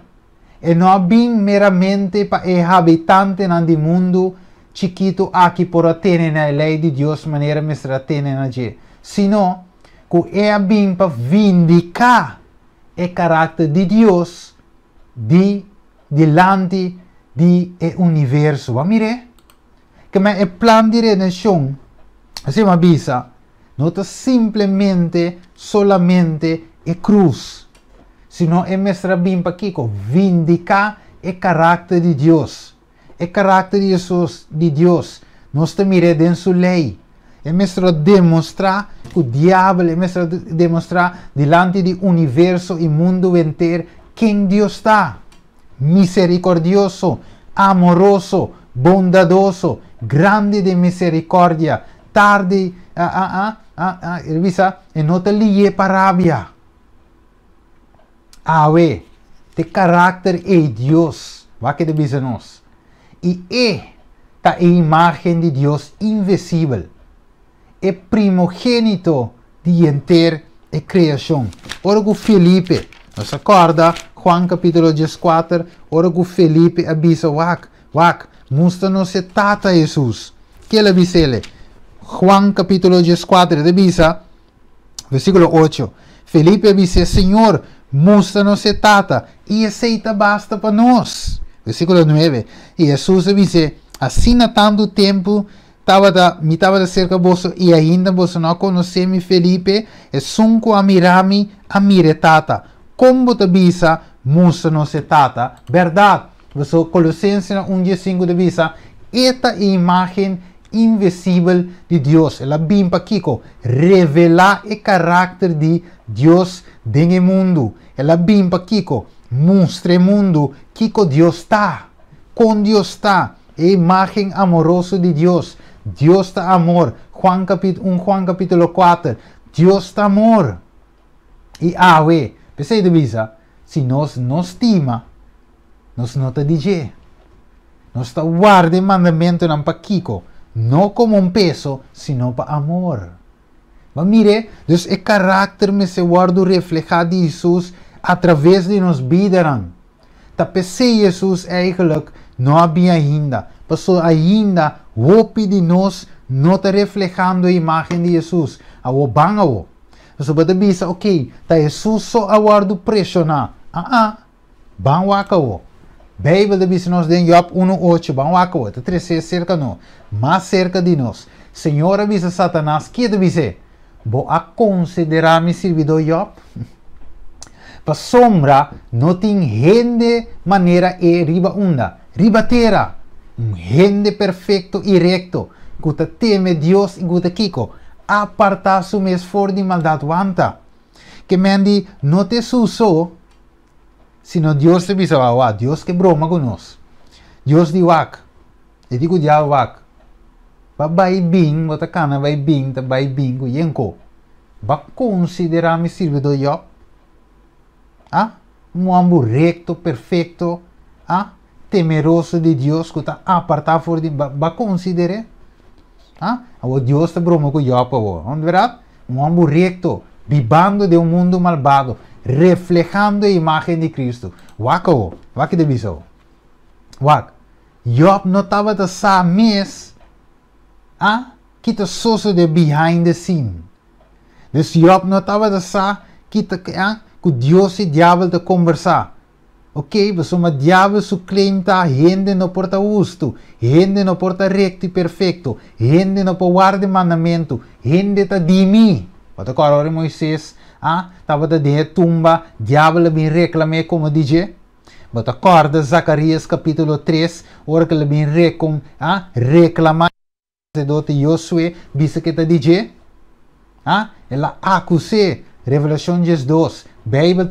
E não habita meramente para o habitante do mundo chiquito aqui por atender na lei de Deus maneira mestra atender na gente. Sino que é habita para vindicar o caráter de Deus delante do universo. Vamos ver? Que o plano de redenção, assim me avisa, não é simplesmente, solamente a cruz, sino é mestra bem para aqui, vindicar o caráter de Deus. O caráter de Jesus, de Deus, nós estamos em sua lei. É mestra demonstrar que o diabo, é mestra demonstrar delante do universo e mundo inteiro quem Deus está. Misericordioso, amoroso, bondadoso, grande de misericórdia, tarde, e não te ligue para rabia. Awe, te caráter é Deus, vai que devisa nós. E tá a imagem de Deus invisível, é primogênito de inteira a criação. Ora com Felipe, nos acorda, Juan capítulo 14, ora com Felipe avisa, wak, mostra-nos a tata Jesus. Que ele avisa ele? Juan capítulo 14, avisa, versículo 8. Felipe avisa, Senhor, mostra-nos a tata, e aceita basta para nós. Versículo 9. E Jesus avisa, assim há tanto tempo, me estava de cerca vosso, e ainda você não conhece-me, Felipe, e sunco a mirar-me, a mire tata. Como te avisa, mostra-nos a tata. Verdade. Colossenses 1:5 de visa, esta imagem invisível de Deus, ela vem para Kiko, revelar o caráter de Deus no mundo. Ela vem para Kiko, mostra o mundo Kiko Deus está, com Deus está, a imagem amorosa de Deus. Deus está amor. Juan capítulo 4, Deus está amor. E pensei de visa, se nós não estima, nós não te dizer. Nós está guardando mandamento não para Kiko, não como peso, sino para amor. Mas mire, Deus é caráter me se guarda reflejado de Jesus através de nos vidas. Tá pensei Jesus eigenlijk não havia ainda. Passou ainda, hope de nós não está reflejando a imagem de Jesus. A o bang a so bata bisa, ok, ta Jesus só aguardo pressionar. Bang waka o. Bíblia de bisa nos den Job 1:8, bang waka o. Tá 13 cerca no, mais cerca de nós. Senhor avisa Satanás, que te bisa? Vou a considerar mi servidor Job? Pa sombra, não tem gente maneira e riba unda, riba terra. Gente perfeito e recto, que teme Deus e que kiko. Apartar su mes for de maldade wanta. Que mendi não te suso, sino Deus te bisa wa, Deus que broma conosco. Deus di wak. E digo dia wak. Ba bai bing, bota cana bai bing, ta bai bing, ku yenko. Ba considerar mi servidor Job? Um homem recto, perfeito, temeroso de Deus, que está apartado for de, ba considere? O Deus te broma com Job, não é verdade? Um homem recto, vivendo de um mundo malvado, reflejando a imagem de Cristo. Waka de biso. Wak. Job não estava de sa mes, que te soso de behind the scene. Dus Job não estava de sa, que Deus e diabo te conversar. Ok, mas uma diabo su claim ta gente não porta justo, gente não porta recto e perfeito, gente não porta guarda mandamento, gente ta di mi. Wat ik hoor Moisés, tava da de tumba, diabo bem reclame como DJ. Wat acorda Zacarias capítulo 3, ora que bem reclamar sacerdote Josué, bisa que ta DJ. Ela acuse, Revelação 2. Bíblia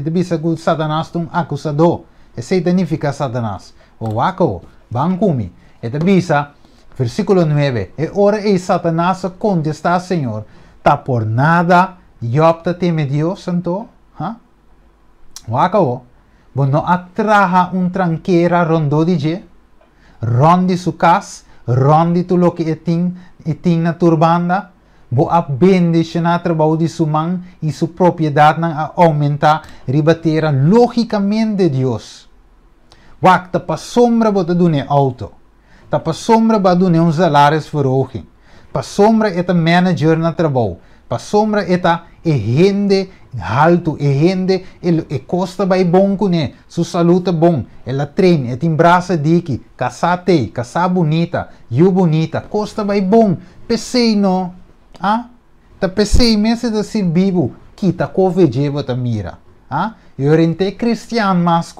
bisa que Satanás é acusador. É satanifica Satanás. O wako, bancumi. E bisa, versículo 9. E ora e Satanás contesta, Senhor, tá por nada, Job ta teme Deus, santo? Wako, bueno atraja tranqueira rondo de rondi su cas, rondi tu lo que eting na turbanda, bo a bendicionar trabalho de sua mão e sua propriedade a aumentar, ribatera logicamente Deus. Wak, ta pa sombra bota dune auto, ta pa sombra ba dune salário verhoging, pa sombra eta manager na trabalho, pa sombra eta gente alto, gente e costa vai bom com su saúde bom, ela treina, et embraça diki, casate, casa bonita, you bonita, costa vai bom, pensei no. Ta pensei mesmo de ser vivo, que ta coveje bota mira. Eu rente cristiano mas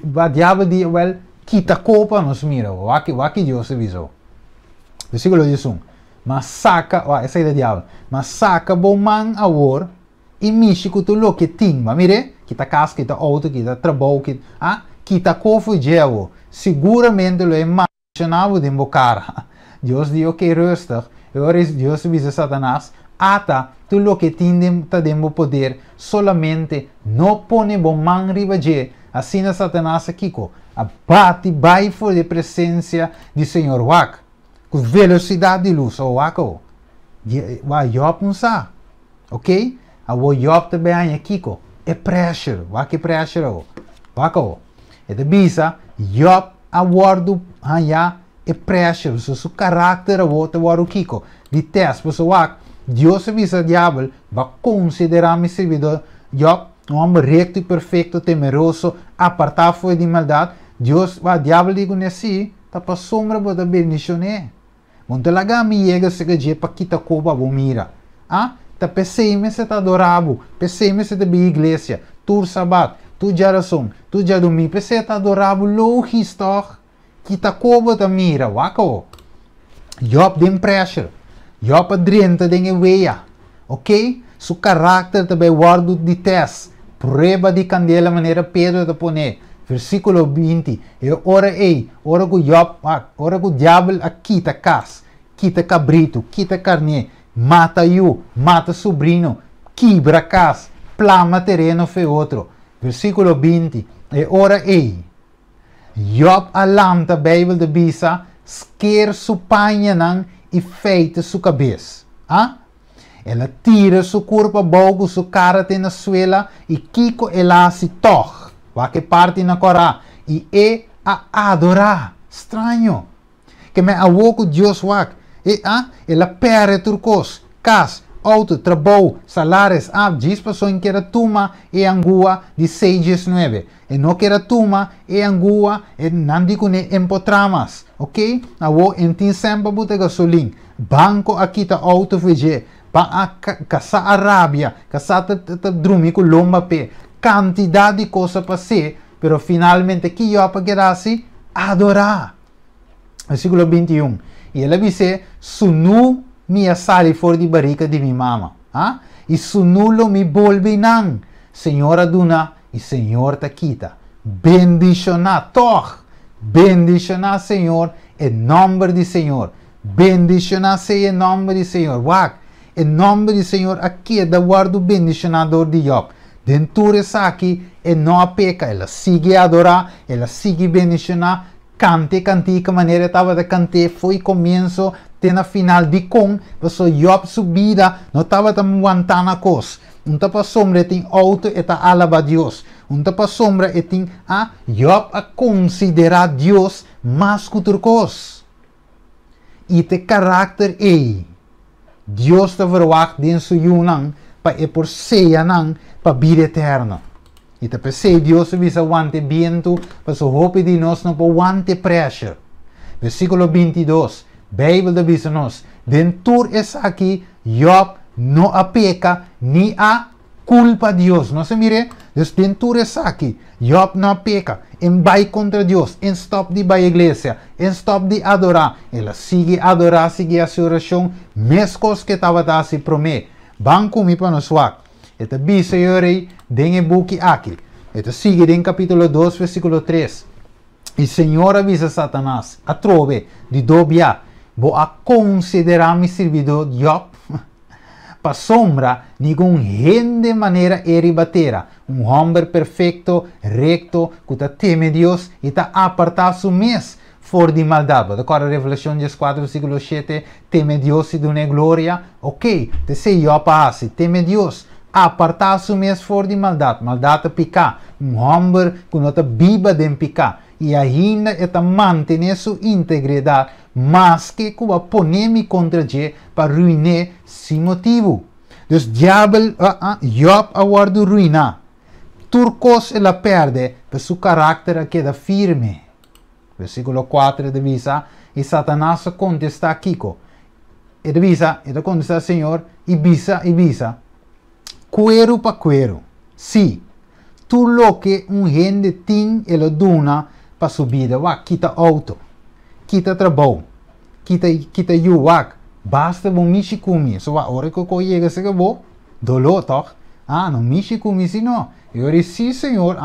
va diabo di well, que ta copa nos mira, waki Deus avisou. Versículo 11. Mas saca, essa é da diabo. Mas saca bom man awor e mishi com tu lo que ting, mire, que ta casa, que ta auto, que ta trabalho, que ta coveje, seguramente lo é imaginado de embocar. Deus diz que rustig, agora Deus avisa Satanás, ata tu lo que tem poder, solamente não pone bom man ribaje, assim na Satanás aqui, abate vai for de presença do Senhor wak, com velocidade de luz, o wako, wa Job não sa, ok? A o Job também aqui, é pressure, wak é pressure, wako, é de bisa, Job awardo, e pressure, su carácter a volta o kiko. De teste, pessoal, Deus avisa diabo, vai considerar meu servidor Job, homem recto e perfeito, temeroso, apartado foi de maldade. Deus, vai diabo digo nesse, tá para sombra da bendição, né? Monte laga me chega se que para quitar coba mira. Tá pensei me se tá adorável, pensei me se tá bem igreja, tu sabat, tu geração, tu já domingo, pensei tá adorável, logística. Kita kobo ta mira, wako. Job den pressure. Job adrienta den weia. Ok? Su carácter também guardo de teste. Prueba de candela maneira Pedro te pone. Versículo 20. E ora que Job, ora que o diabo a quita cas, quita cabrito, quita carne, mata eu, mata sobrinho, quebra cas, plama terreno fe outro. Versículo 20. E ora Job alam da Bíblia de bisa, sker su panha nan e feita su cabeça. Ela tira su corpo bogo, su cara tem na suela e kiko ela se toch. Waque parte na cora e a adorar. Estranho. Que me avoco Deus wak. Ela perde turcos, cas, auto, trabalho, salários, diz pessoa que era tuma e angua de 6-9. E não que era tuma e angua e não digo nem empotramas. Ok? Avo enti sempre botar gasolina. Banco aqui tá auto veje. Ba casa Arábia, casa tá drumi com lomba pe. Quantidade de coisa para ser, pero finalmente que eu para querer assim adorar. Versículo 21. E ela diz: "Sunu mi sali fora de barriga de minha mama, e sunulo mi bolbi nang, Senhor aduna e Senhor ta quita. Bendiciona, toch, bendiciona, Senhor, em nome de Senhor. Bendiciona se em nome de Senhor. Wak, em nome de Senhor, aqui é da guardo bendicionador de Job. Dentro aqui, e não a peca, ela sigue a adorar, ela sigue bendicionar. Cante que maneira estava de cantar, foi começo, até na final de com, passou Job subida, não estava tão aguentando a coisa. Não estava sombra, tem auto e está alaba Deus. Não estava sombra, e tem Job a considerar Deus mais que outra coisa. E te caráter Deus está verwacht din su yunang, para e por seia nang, para vida eterna. E te pensei, Deus visa wante viento, para so hope de nós não para wante pressure. Versículo 22, Bíblia visa nós, dentro essa aqui, Job não a peca, ni a culpa Deus. Não se mire, dentro essa aqui, Job não a peca, em vai contra Deus, em stop de vai igreja, em stop de adorar. Ela sigue adorar, sigue a sua oração, mescos que estava a se prometer. Banco mi para nós wak. Eta bisa yore den buki aqui. Eta sigue den capítulo 2, versículo 3. E Senhor avisa Satanás, a trove de dobia, vou a considerar mi servidor Job, pa sombra ninguém rende maneira eribatera, homem perfeito, recto, que teme Deus e ta apartar su mês for de maldade. Agora Revelação 4, versículo 7, teme Deus e dune glória. Ok, te sei Job assim, teme Deus. Apartar su mês for de maldade. Maldade picar. Homem que não está biba de picar. E ainda está manter sua integridade, mas que va poner-me contra Deus para ruinar sem motivo. Dus diabo, Job aguardo ruinar. Turcos ela perde, mas seu caráter queda firme. Versículo 4 divisa, e Satanás contesta a Kiko. E divisa, e contesta Senhor, e bisa. Cuero pa cuero. Sim. Tu lo que gente tem, ela dona para subida. Quita auto. Quita trabalho. Quita yuwak. Basta bom mishi kumi. So ora que eu chega se acabou. Dolor, toch? Não mishi kumi se não. Eu disse, sim, Senhor.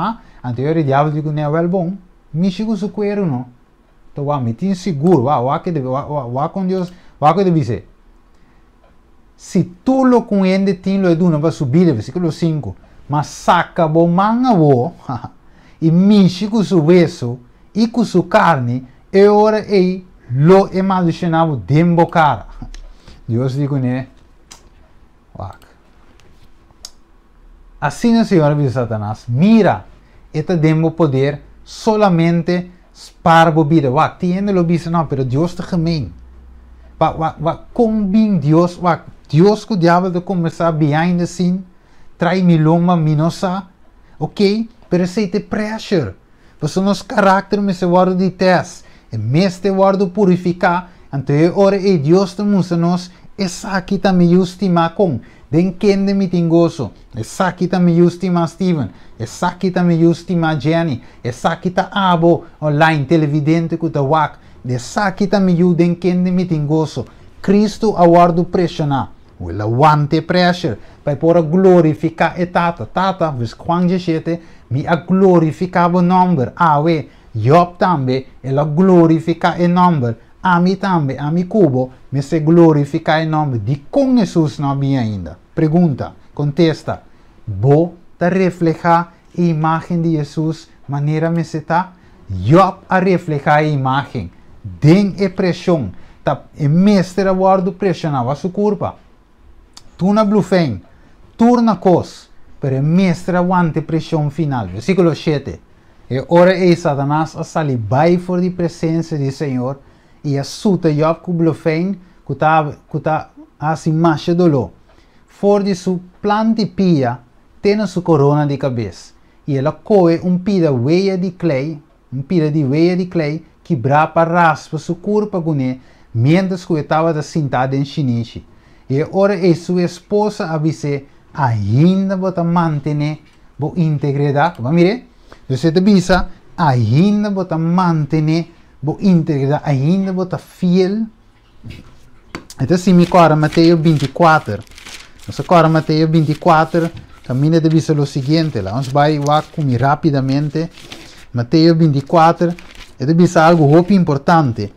Ante eu diabo digo, não é well bom. Mishi com su cuero, não. Então, me tem seguro. Com Deus. Que deve ser. Se tu lo conhende, tem lo eduna para subir, versículo 5. Mas saca bo manga bo, e mishi com su hueso, e com su carne, e ora lo imaginava dembo cara. Deus digo, né? Assim o Senhor diz a Satanás, mira, este dembo poder solamente para bebida. Tiene lo dice, não, pero Deus está gemeen. Combin Deus, Deus que o diabo de começar behind the scene, trai mi loma minosa, ok? Pero se te pressure, porque nos carácter me se guarda de teste, e mes te guarda purificar, então ora e Deus te musa nos, essa aqui também justima com, den kende mi tingoso, essa aqui também justima Steven, essa aqui também justima Jenny, essa aqui tá abo online televidente que tá wak, essa aqui também den kende mi tingoso, Cristo aguardo pressionar. Ela wante pressure, para por glorificar e tata, vis quando gente me a glorificar o nome, Job também, ela glorifica o nome, a mim também, a mim cubo, me se glorificar o nome, de com Jesus não havia ainda. Pergunta, contesta, vou te reflejar a imagem de Jesus, maneira me se tá? Job a reflejar a imagem, den e pressão, tá, e mestre a guardo pressionava sua curva. Tu na blufen, turna cos, pero mestra aguante pressão final. Versículo 7. E ora é Satanás a sair vai for de presença do Senhor e a suta Job com blufein que tá assim macha dolor. For de su planta pia, tem sua corona de cabeça. E ela coe pida veia de clay, pida de veia de clay, que brapa raspa sua corpo com ele, mientras que estava sentada em chinichi. E ora é sua esposa avise ainda bota manter a integridade. Vamos ver? Você te avisa ainda bota manter a integridade, ainda bota fiel. Então assim me cora Mateus 24. Nossa cora Mateus 24, caminha de visa o seguinte, lá, vamos vai comigo rapidamente. Mateus 24, é de visa algo muito importante.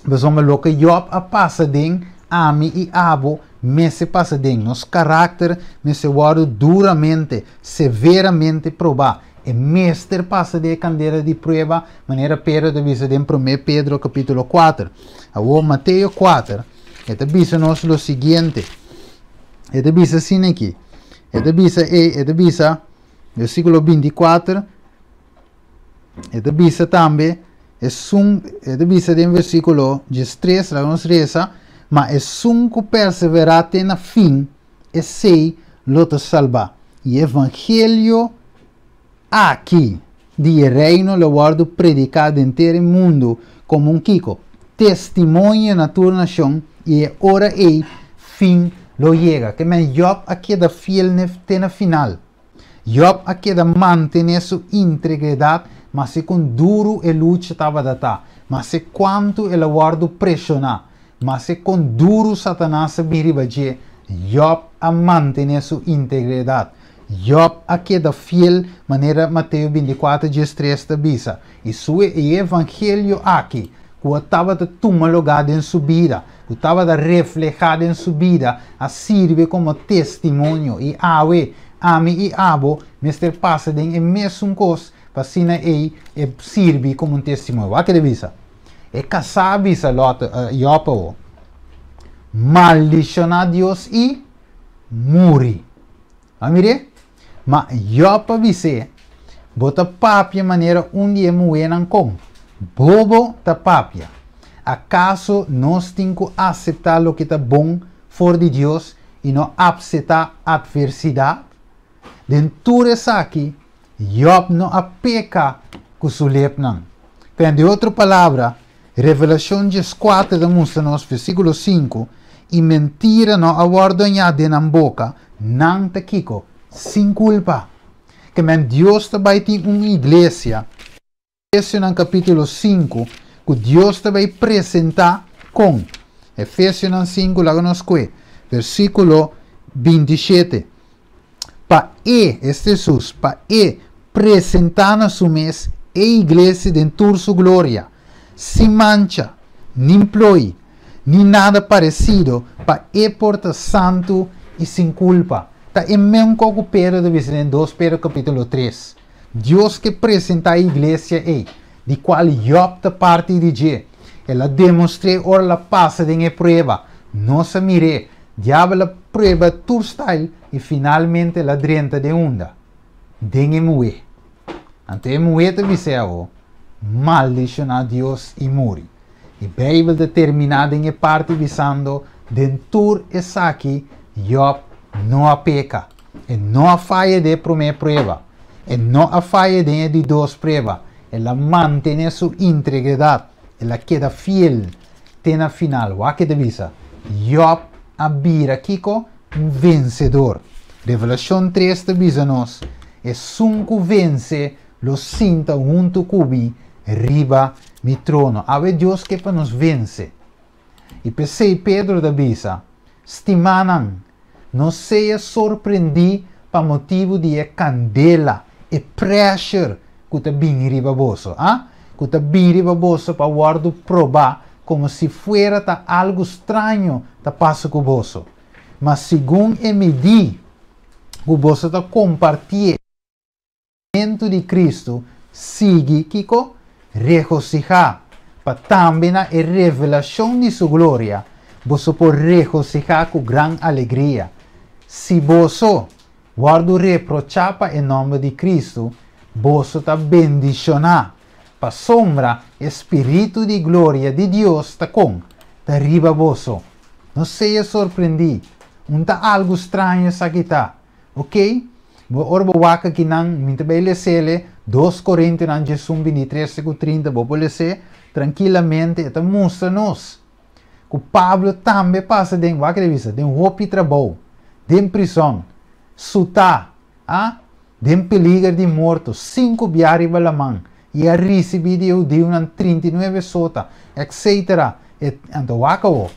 Vamos ver o que Job a passa de Ami e Abo, me se passa de nosso caráter, me se guarda duramente, severamente provar. E mestre passa de candeira de prova, maneira Pedro de visa de 1 Pedro capítulo 4. Agora Mateus 4, é de visa nós o seguinte. É de visa assim aqui. É de visa, versículo 24. É de visa também. É de visa de versículo 3, lá nos reza. Mas é sunco perseverate na fim, e sei lota salvar. E evangelho aqui, de reino, lo guardo predicado inteiro mundo, como kiko. Testemunho na tua nação, e ora é fim lo llega. Que men Job aqui da fiel na final. Job aqui da manter sua integridade, mas se com duro e luta estava data. Mas se quanto ele guardo pressionar. Mas se com duro Satanás biribaje, Job a manter sua integridade. Job aqui da fiel, maneira Mateus 24, 13 da bisa. E seu evangelho aqui, que estava de tomar lugar em sua vida, que estava de reflejar em sua vida, a servir como testemunho. E Ami e Abo, Mr. passa de mesmo coisa, para assim e servir como testemunho. O que de bisa? E casar bisa Job, maldicionar Deus e morrer. Amire? Mas Job disse, bota papia maneira onde é moenan com. Bobo ta papia. Acaso nós temos que aceitar o que está bom for de Deus e não aceitar adversidade? Dentro dessa aqui, Job não apeca com sua lepnan. De outra palavra, Revelação 4 demonstra-nos, versículo 5, e mentira não aguardonhada na boca, não te kiko, sem culpa. Que Deus também tem uma igreja, Efésios capítulo 5, que Deus também apresentar com, Efésios 5, lá nos que, versículo 27, para Jesus, para apresentar na sua mesa a igreja dentro de sua glória, sem mancha, nem ploi, nem nada parecido, para porta santo e sem culpa. Está em mesmo que Pedro de visita em 2 Pedro capítulo 3. Deus que apresenta a igreja de qual Job da parte de G. Ela demonstra ora la passa de prova. Nossa mire, diabo prova tu style e finalmente la drenta de onda. Dengue moe. Ante moe te viseo, maldicionar Deus e morre. E Bíblia determinada em parte visando dentro essa aqui, Job não a peca. E não a falha de primeira prova. E não a falha de duas provas. Ela mantém sua integridade. Ela queda fiel. Tem na final. O que devisa? Job a vira Kiko vencedor. Revelação 3 devisa-nos. E sunco vence, lo sinta junto cubi, riba mi trono. Ave Deus que para nos vence. E pensei Pedro da bisa, stimanan, não seja surpreendido para motivo de candela e pressure que está bem riba bolso. Que está bem riba bolso para guardar provar como se fuera algo estranho que passa com o bolso. Mas segundo a medida que o bolso está compartilhando de Cristo, sigue Kiko, regocijar, para também na revelação de sua glória, você pode regocijar com grande alegria. Se você guarda reprochar em nome de Cristo, Boso ta bendicionar. Pa sombra, Espírito de glória de Deus ta com. Ta riba boso. Não seja surpreendido. Tá algo estranho essa aqui tá. Ok? Orbo waka que não, minta bele sele, 2 Coríntios, Jesus 23:30, vou ser tranquilamente, eta mostra-nos. Que Pablo também passa de waka de vista, de roupa trabalho, de prisão, suta, de peligro de morto, 5 biari balamang, e a recebido de 39 sota, etc. Então waka o.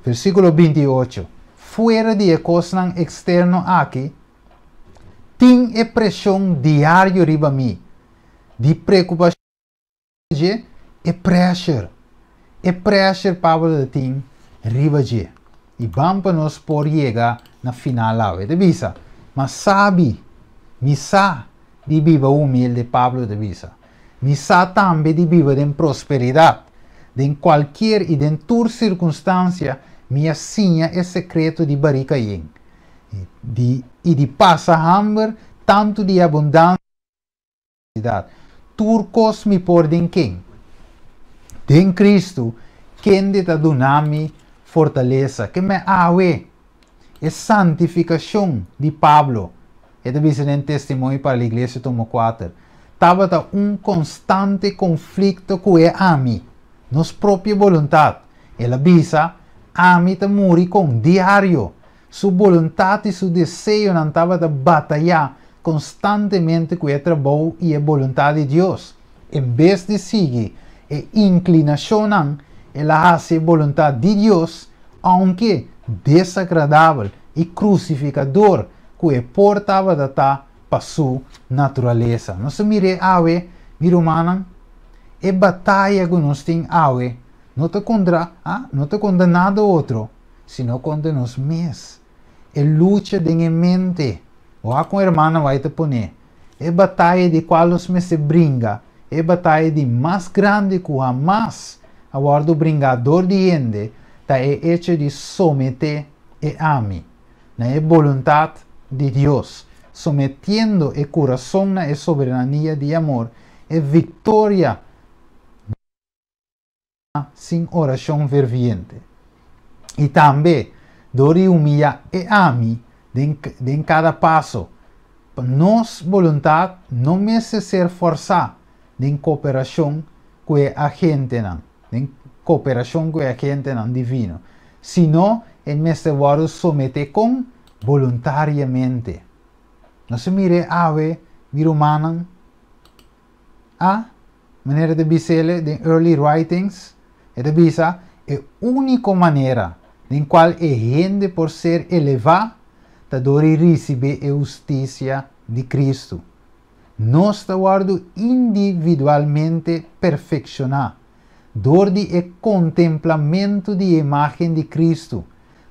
Versículo 28. Fuera de coisas externo aqui, tem a pressão diária riba mim, de preocupação e pressure. E pressure Pablo tem riba de. E vamos para nós por chegar na final lá, de visa. Mas sabe, me sa de viva humilde Pablo de visa. Me sa também de viva de prosperidade. De qualquer e de toda circunstância, minha sinha é secreto de baricaim. E de passa hambre, tanto de abundância. Turcos me podem quem? De Cristo, quem de donami fortaleza, que me awe, é santificação de Pablo. É de visão em testemunho para a igreja tomo 4. Estava constante conflito com a mim, nos própria vontade. Ela avisa, a mim te morre com diário. Sua vontade e seu desejo não estava a batalhar constantemente com o trabalho e a vontade de Deus. Em vez de seguir a inclinação, ela faz a vontade de Deus, aunque desagradável e crucificador, que portava da para sua natureza. Não se mire awe, mi romana, e batalha que nós temos awe, não te contra nada outro, sino contra nós mesmos. É luta de mente. O a com a irmã vai te poner. É batalha de qual os me se brinca. É batalha de mais grande que jamás. Agora o bringador de gente tá é hecho de someter e ame. Na é vontade de Deus. Sometiendo o coração na soberania de amor. É vitória sem oração ferviente. E também, dori humilha e ame em cada passo. Nossa vontade não me ser forçada em cooperação com a gente, em cooperação com a gente divino, sino em me ser someter com voluntariamente. Não se mire ave, miro manan, maneira de bisele, de early writings, e de bisa, é a única maneira em qual a gente por ser elevada, dori receber a justiça de Cristo. Nós estamos individualmente perfeccionar, dor de contemplamento de imagem de Cristo,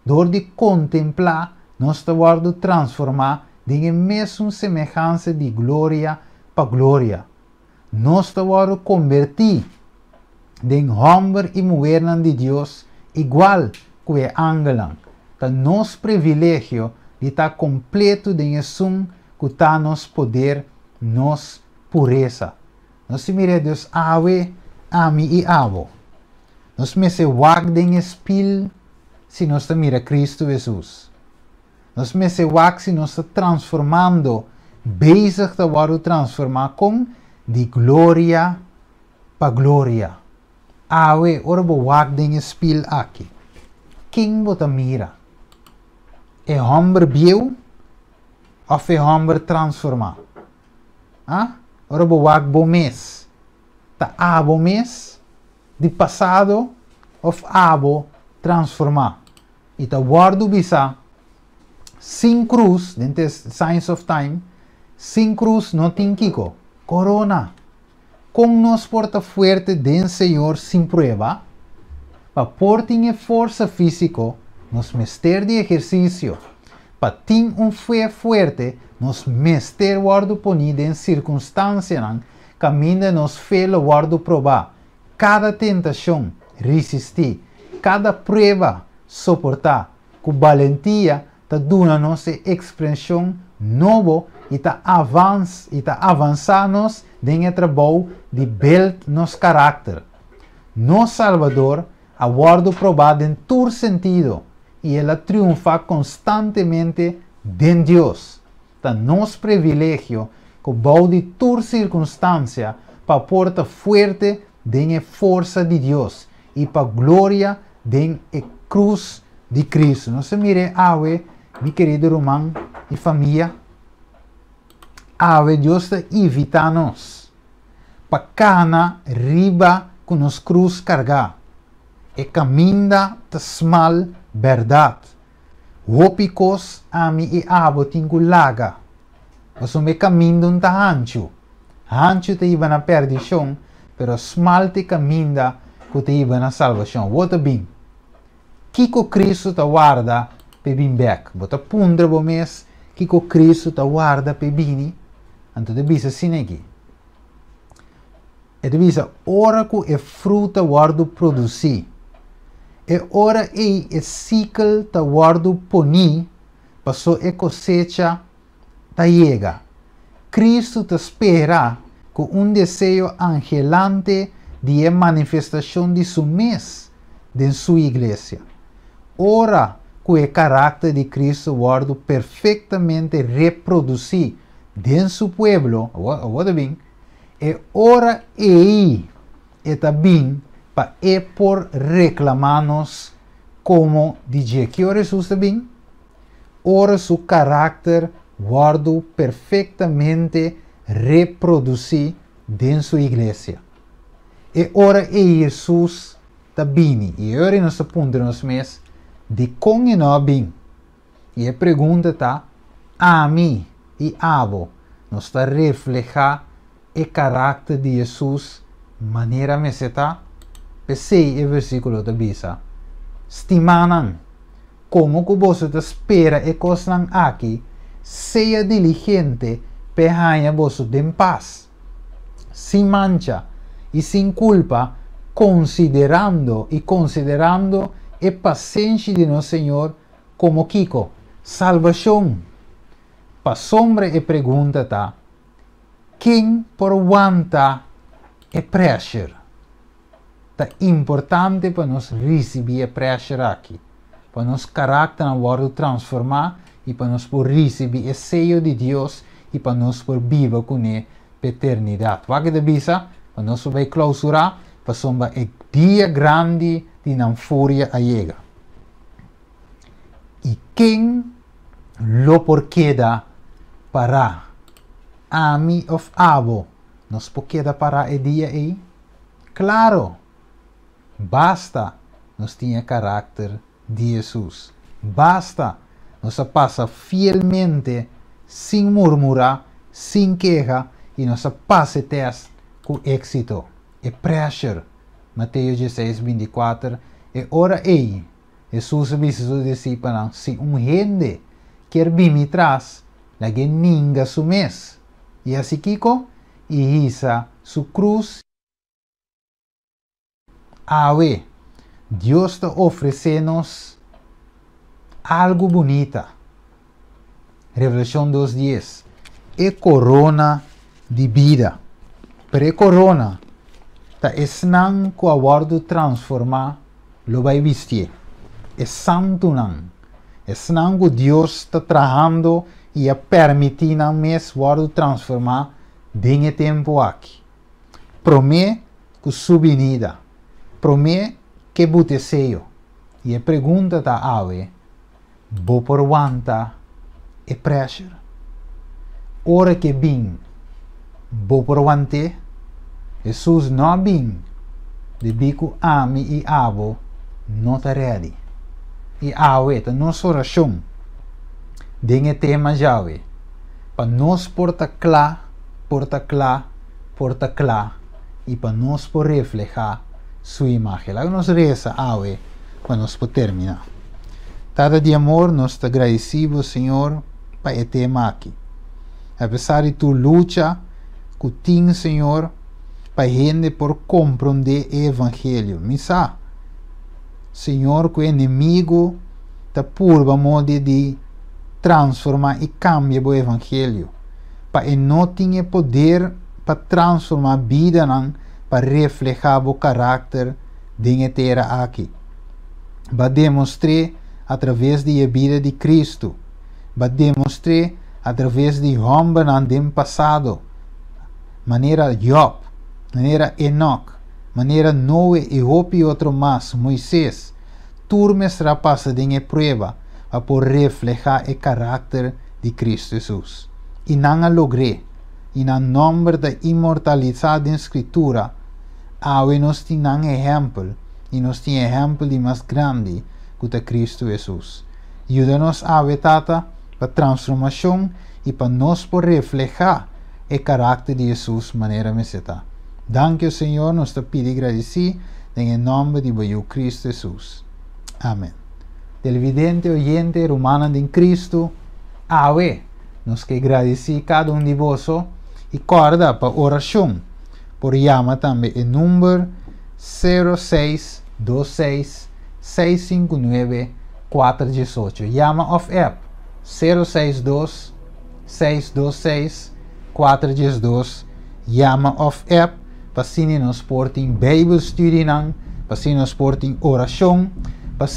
dor de contemplar, nós estamos transformar em mesma semelhança de glória para glória. Nós estamos convertir em homem e mulher de Deus igual que o ángel. Tá nosso privilégio de estar completo de sum que está nos poder, nos pureza. Nós se mire Deus ave, ami e avo. Nós me se wag den espil se nós te mira Cristo Jesus. Nós me se wag se nós está transformando, bezig te worden transformar com de glória para glória. Ave, orbo wag den espil aqui. Quem bota mira? É homem bieu ou é homem transformado? Ora boag bom mês. Tá abo mês de passado ou abo transformado. E tá guardo bisa sem cruz, dentro do Science of Time, sem cruz não tem kiko. Corona. Com nos porta fuerte den Senhor sem prova, para por ter força física, nos mester de exercício, para ter fé forte, nos mester guardo ponido em circunstância, caminho nos fé lo guardo provar, cada tentação resistir, cada prova suportar, com valentia, ta duna nos expressão novo e tá avançando em trabalho de belt nos caráter. Nos Salvador ha sido probado em todo sentido e ela triunfa constantemente de Deus. Tá nos privilégio que bau de toda circunstância para porta forte de força de Deus e para glória de cruz de Cristo. Não se mire, ave, mi querido irmão e família, ave Deus está evitando-nos para cana riba com nos cruz cargar e caminha ta smal verdade. Wopicos ami e abo tingu laga. Mas o me caminho ta ancho. Ancho te iba na perdição, pero smal te caminha que te iba na salvação. Wota bem. Kiko Cristo ta guarda pe bin back. Bota pundra bo mes, Kiko Cristo ta guarda pe bini. Anto de bisa sinegi. E de bisa ora ku e fruta guardo produzi. E ora e ciclo ta guardo poni, passou e cosecha ta llega. Cristo te espera com desejo angelante de manifestação de su mes de sua igreja. Ora que o caráter de Cristo guardo perfeitamente reproduzido de su pueblo, agora bem, e ora e também para por reclamarnos como DJ que ora Jesus também, ora su caráter guardo perfeitamente reproduzido de sua igreja. E ora e Jesus também, e ora nós apontamos mês de como não bem. E a pergunta está, a mim e abo, nós está reflejar o caráter de Jesus maneira me está? Pensei o versículo da Bisa. Stimanan, como que você espera e coisas aqui, seja diligente, perhanha você de paz, sem mancha e sem culpa, considerando a paciência de nosso Senhor como Kiko, salvação. Para sombra e pergunta tá, quem por aguanta é pressure? Tá importante para nós receber a pressure aqui, para nós caráter na hora transformar e para nós por receber o seio de Deus e para nós por viver com ele para eternidade. Vai que bisa, para nós vai clausurar, para sombra é dia grande de não fúria a chega. E quem lo por queda para a mim of abo, nos por queda para o dia aí? Claro, basta nós tinha caráter de Jesus. Basta nós passa fielmente, sem murmurar, sem queja, e nós passa teste com êxito. E pressure, Mateus 16, 24, e ora ei, Jesus disse aos discípulos, se gente quer vir me traz, la que ninga su mes, e assim Kiko, e isa su cruz, awe, Deus está oferecendo-nos algo bonita. Revelação 2:10. É corona de vida. Pero corona está esnan que aguardo transformar lo vai vestir. É santo não. Esnan que Deus está trabalhando e a permitindo mes guardo transformar dengue tempo aqui. Promete que subvenida. Promete que buteseio. E a pergunta da ave, vou por aguanta e pressure. Ora que bem, vou por aguante, Jesus não bem, de bico ami e abo, não está ready. E ave, a nossa oração, dengue tema jave, para nós porta clá, e para nós por reflejar sua imagem. Lá nos reza ave, para nós por terminar. Cada de amor, nós te agradecemos, Senhor, para o tema aqui. Apesar de tu luta, que tem, Senhor, para gente por compreender o Evangelho. Misa, Senhor, que o inimigo está por modo de transformar e cambiar o evangelho. Para não ter poder para transformar a vida, para reflejar o caráter de terra aqui. Para demonstrar através da vida de Cristo. Para demonstrar através de homens do passado. Maneira Job, maneira Enoch, maneira Noé e outro mais, Moisés. Turma será passada em prova para poder reflejar o caráter de Cristo Jesus. E não logrei, e no nome da imortalidade da Escritura, nós temos um exemplo, e nós temos exemplo de mais grande que é Cristo Jesus. Ajuda-nos a ver, Tata, para transformação e para nós poder reflejar o caráter de Jesus de maneira meseta. Danke, Senhor, nos te pido agradecido em nome de Cristo Jesus. Amém. Televidente, oyente, romana de Cristo, nos que agradecer cada de vós e corda para oração. Por chama também o número 0626 659 418. Chama of app 062 626 412. Chama of app para nos portem Bible Study para nos portem oração, para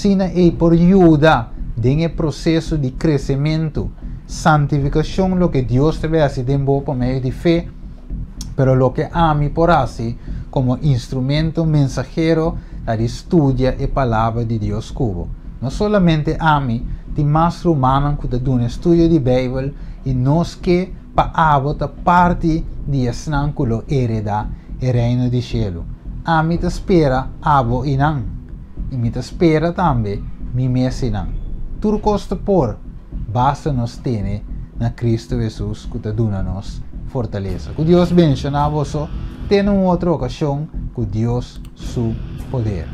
por ajuda em processo de crescimento, santificação, lo que Deus te vai fazer por meio de fé, pero lo que a mim por assim como instrumento mensageiro para estudar a palavra de Deus cubo. Não solamente a mim, de mais romano que de um estudo de Bíblia e nós que para a parte de esnan que lo hereda o reino de cielo. A mim te espera abo e não, e me te espera também mi mesi não. Tudo costa por, basta nos ter na Cristo Jesus que te dona nos fortaleza. Que Deus bendiga a vós, tenha outra ocasião com Deus, seu poder.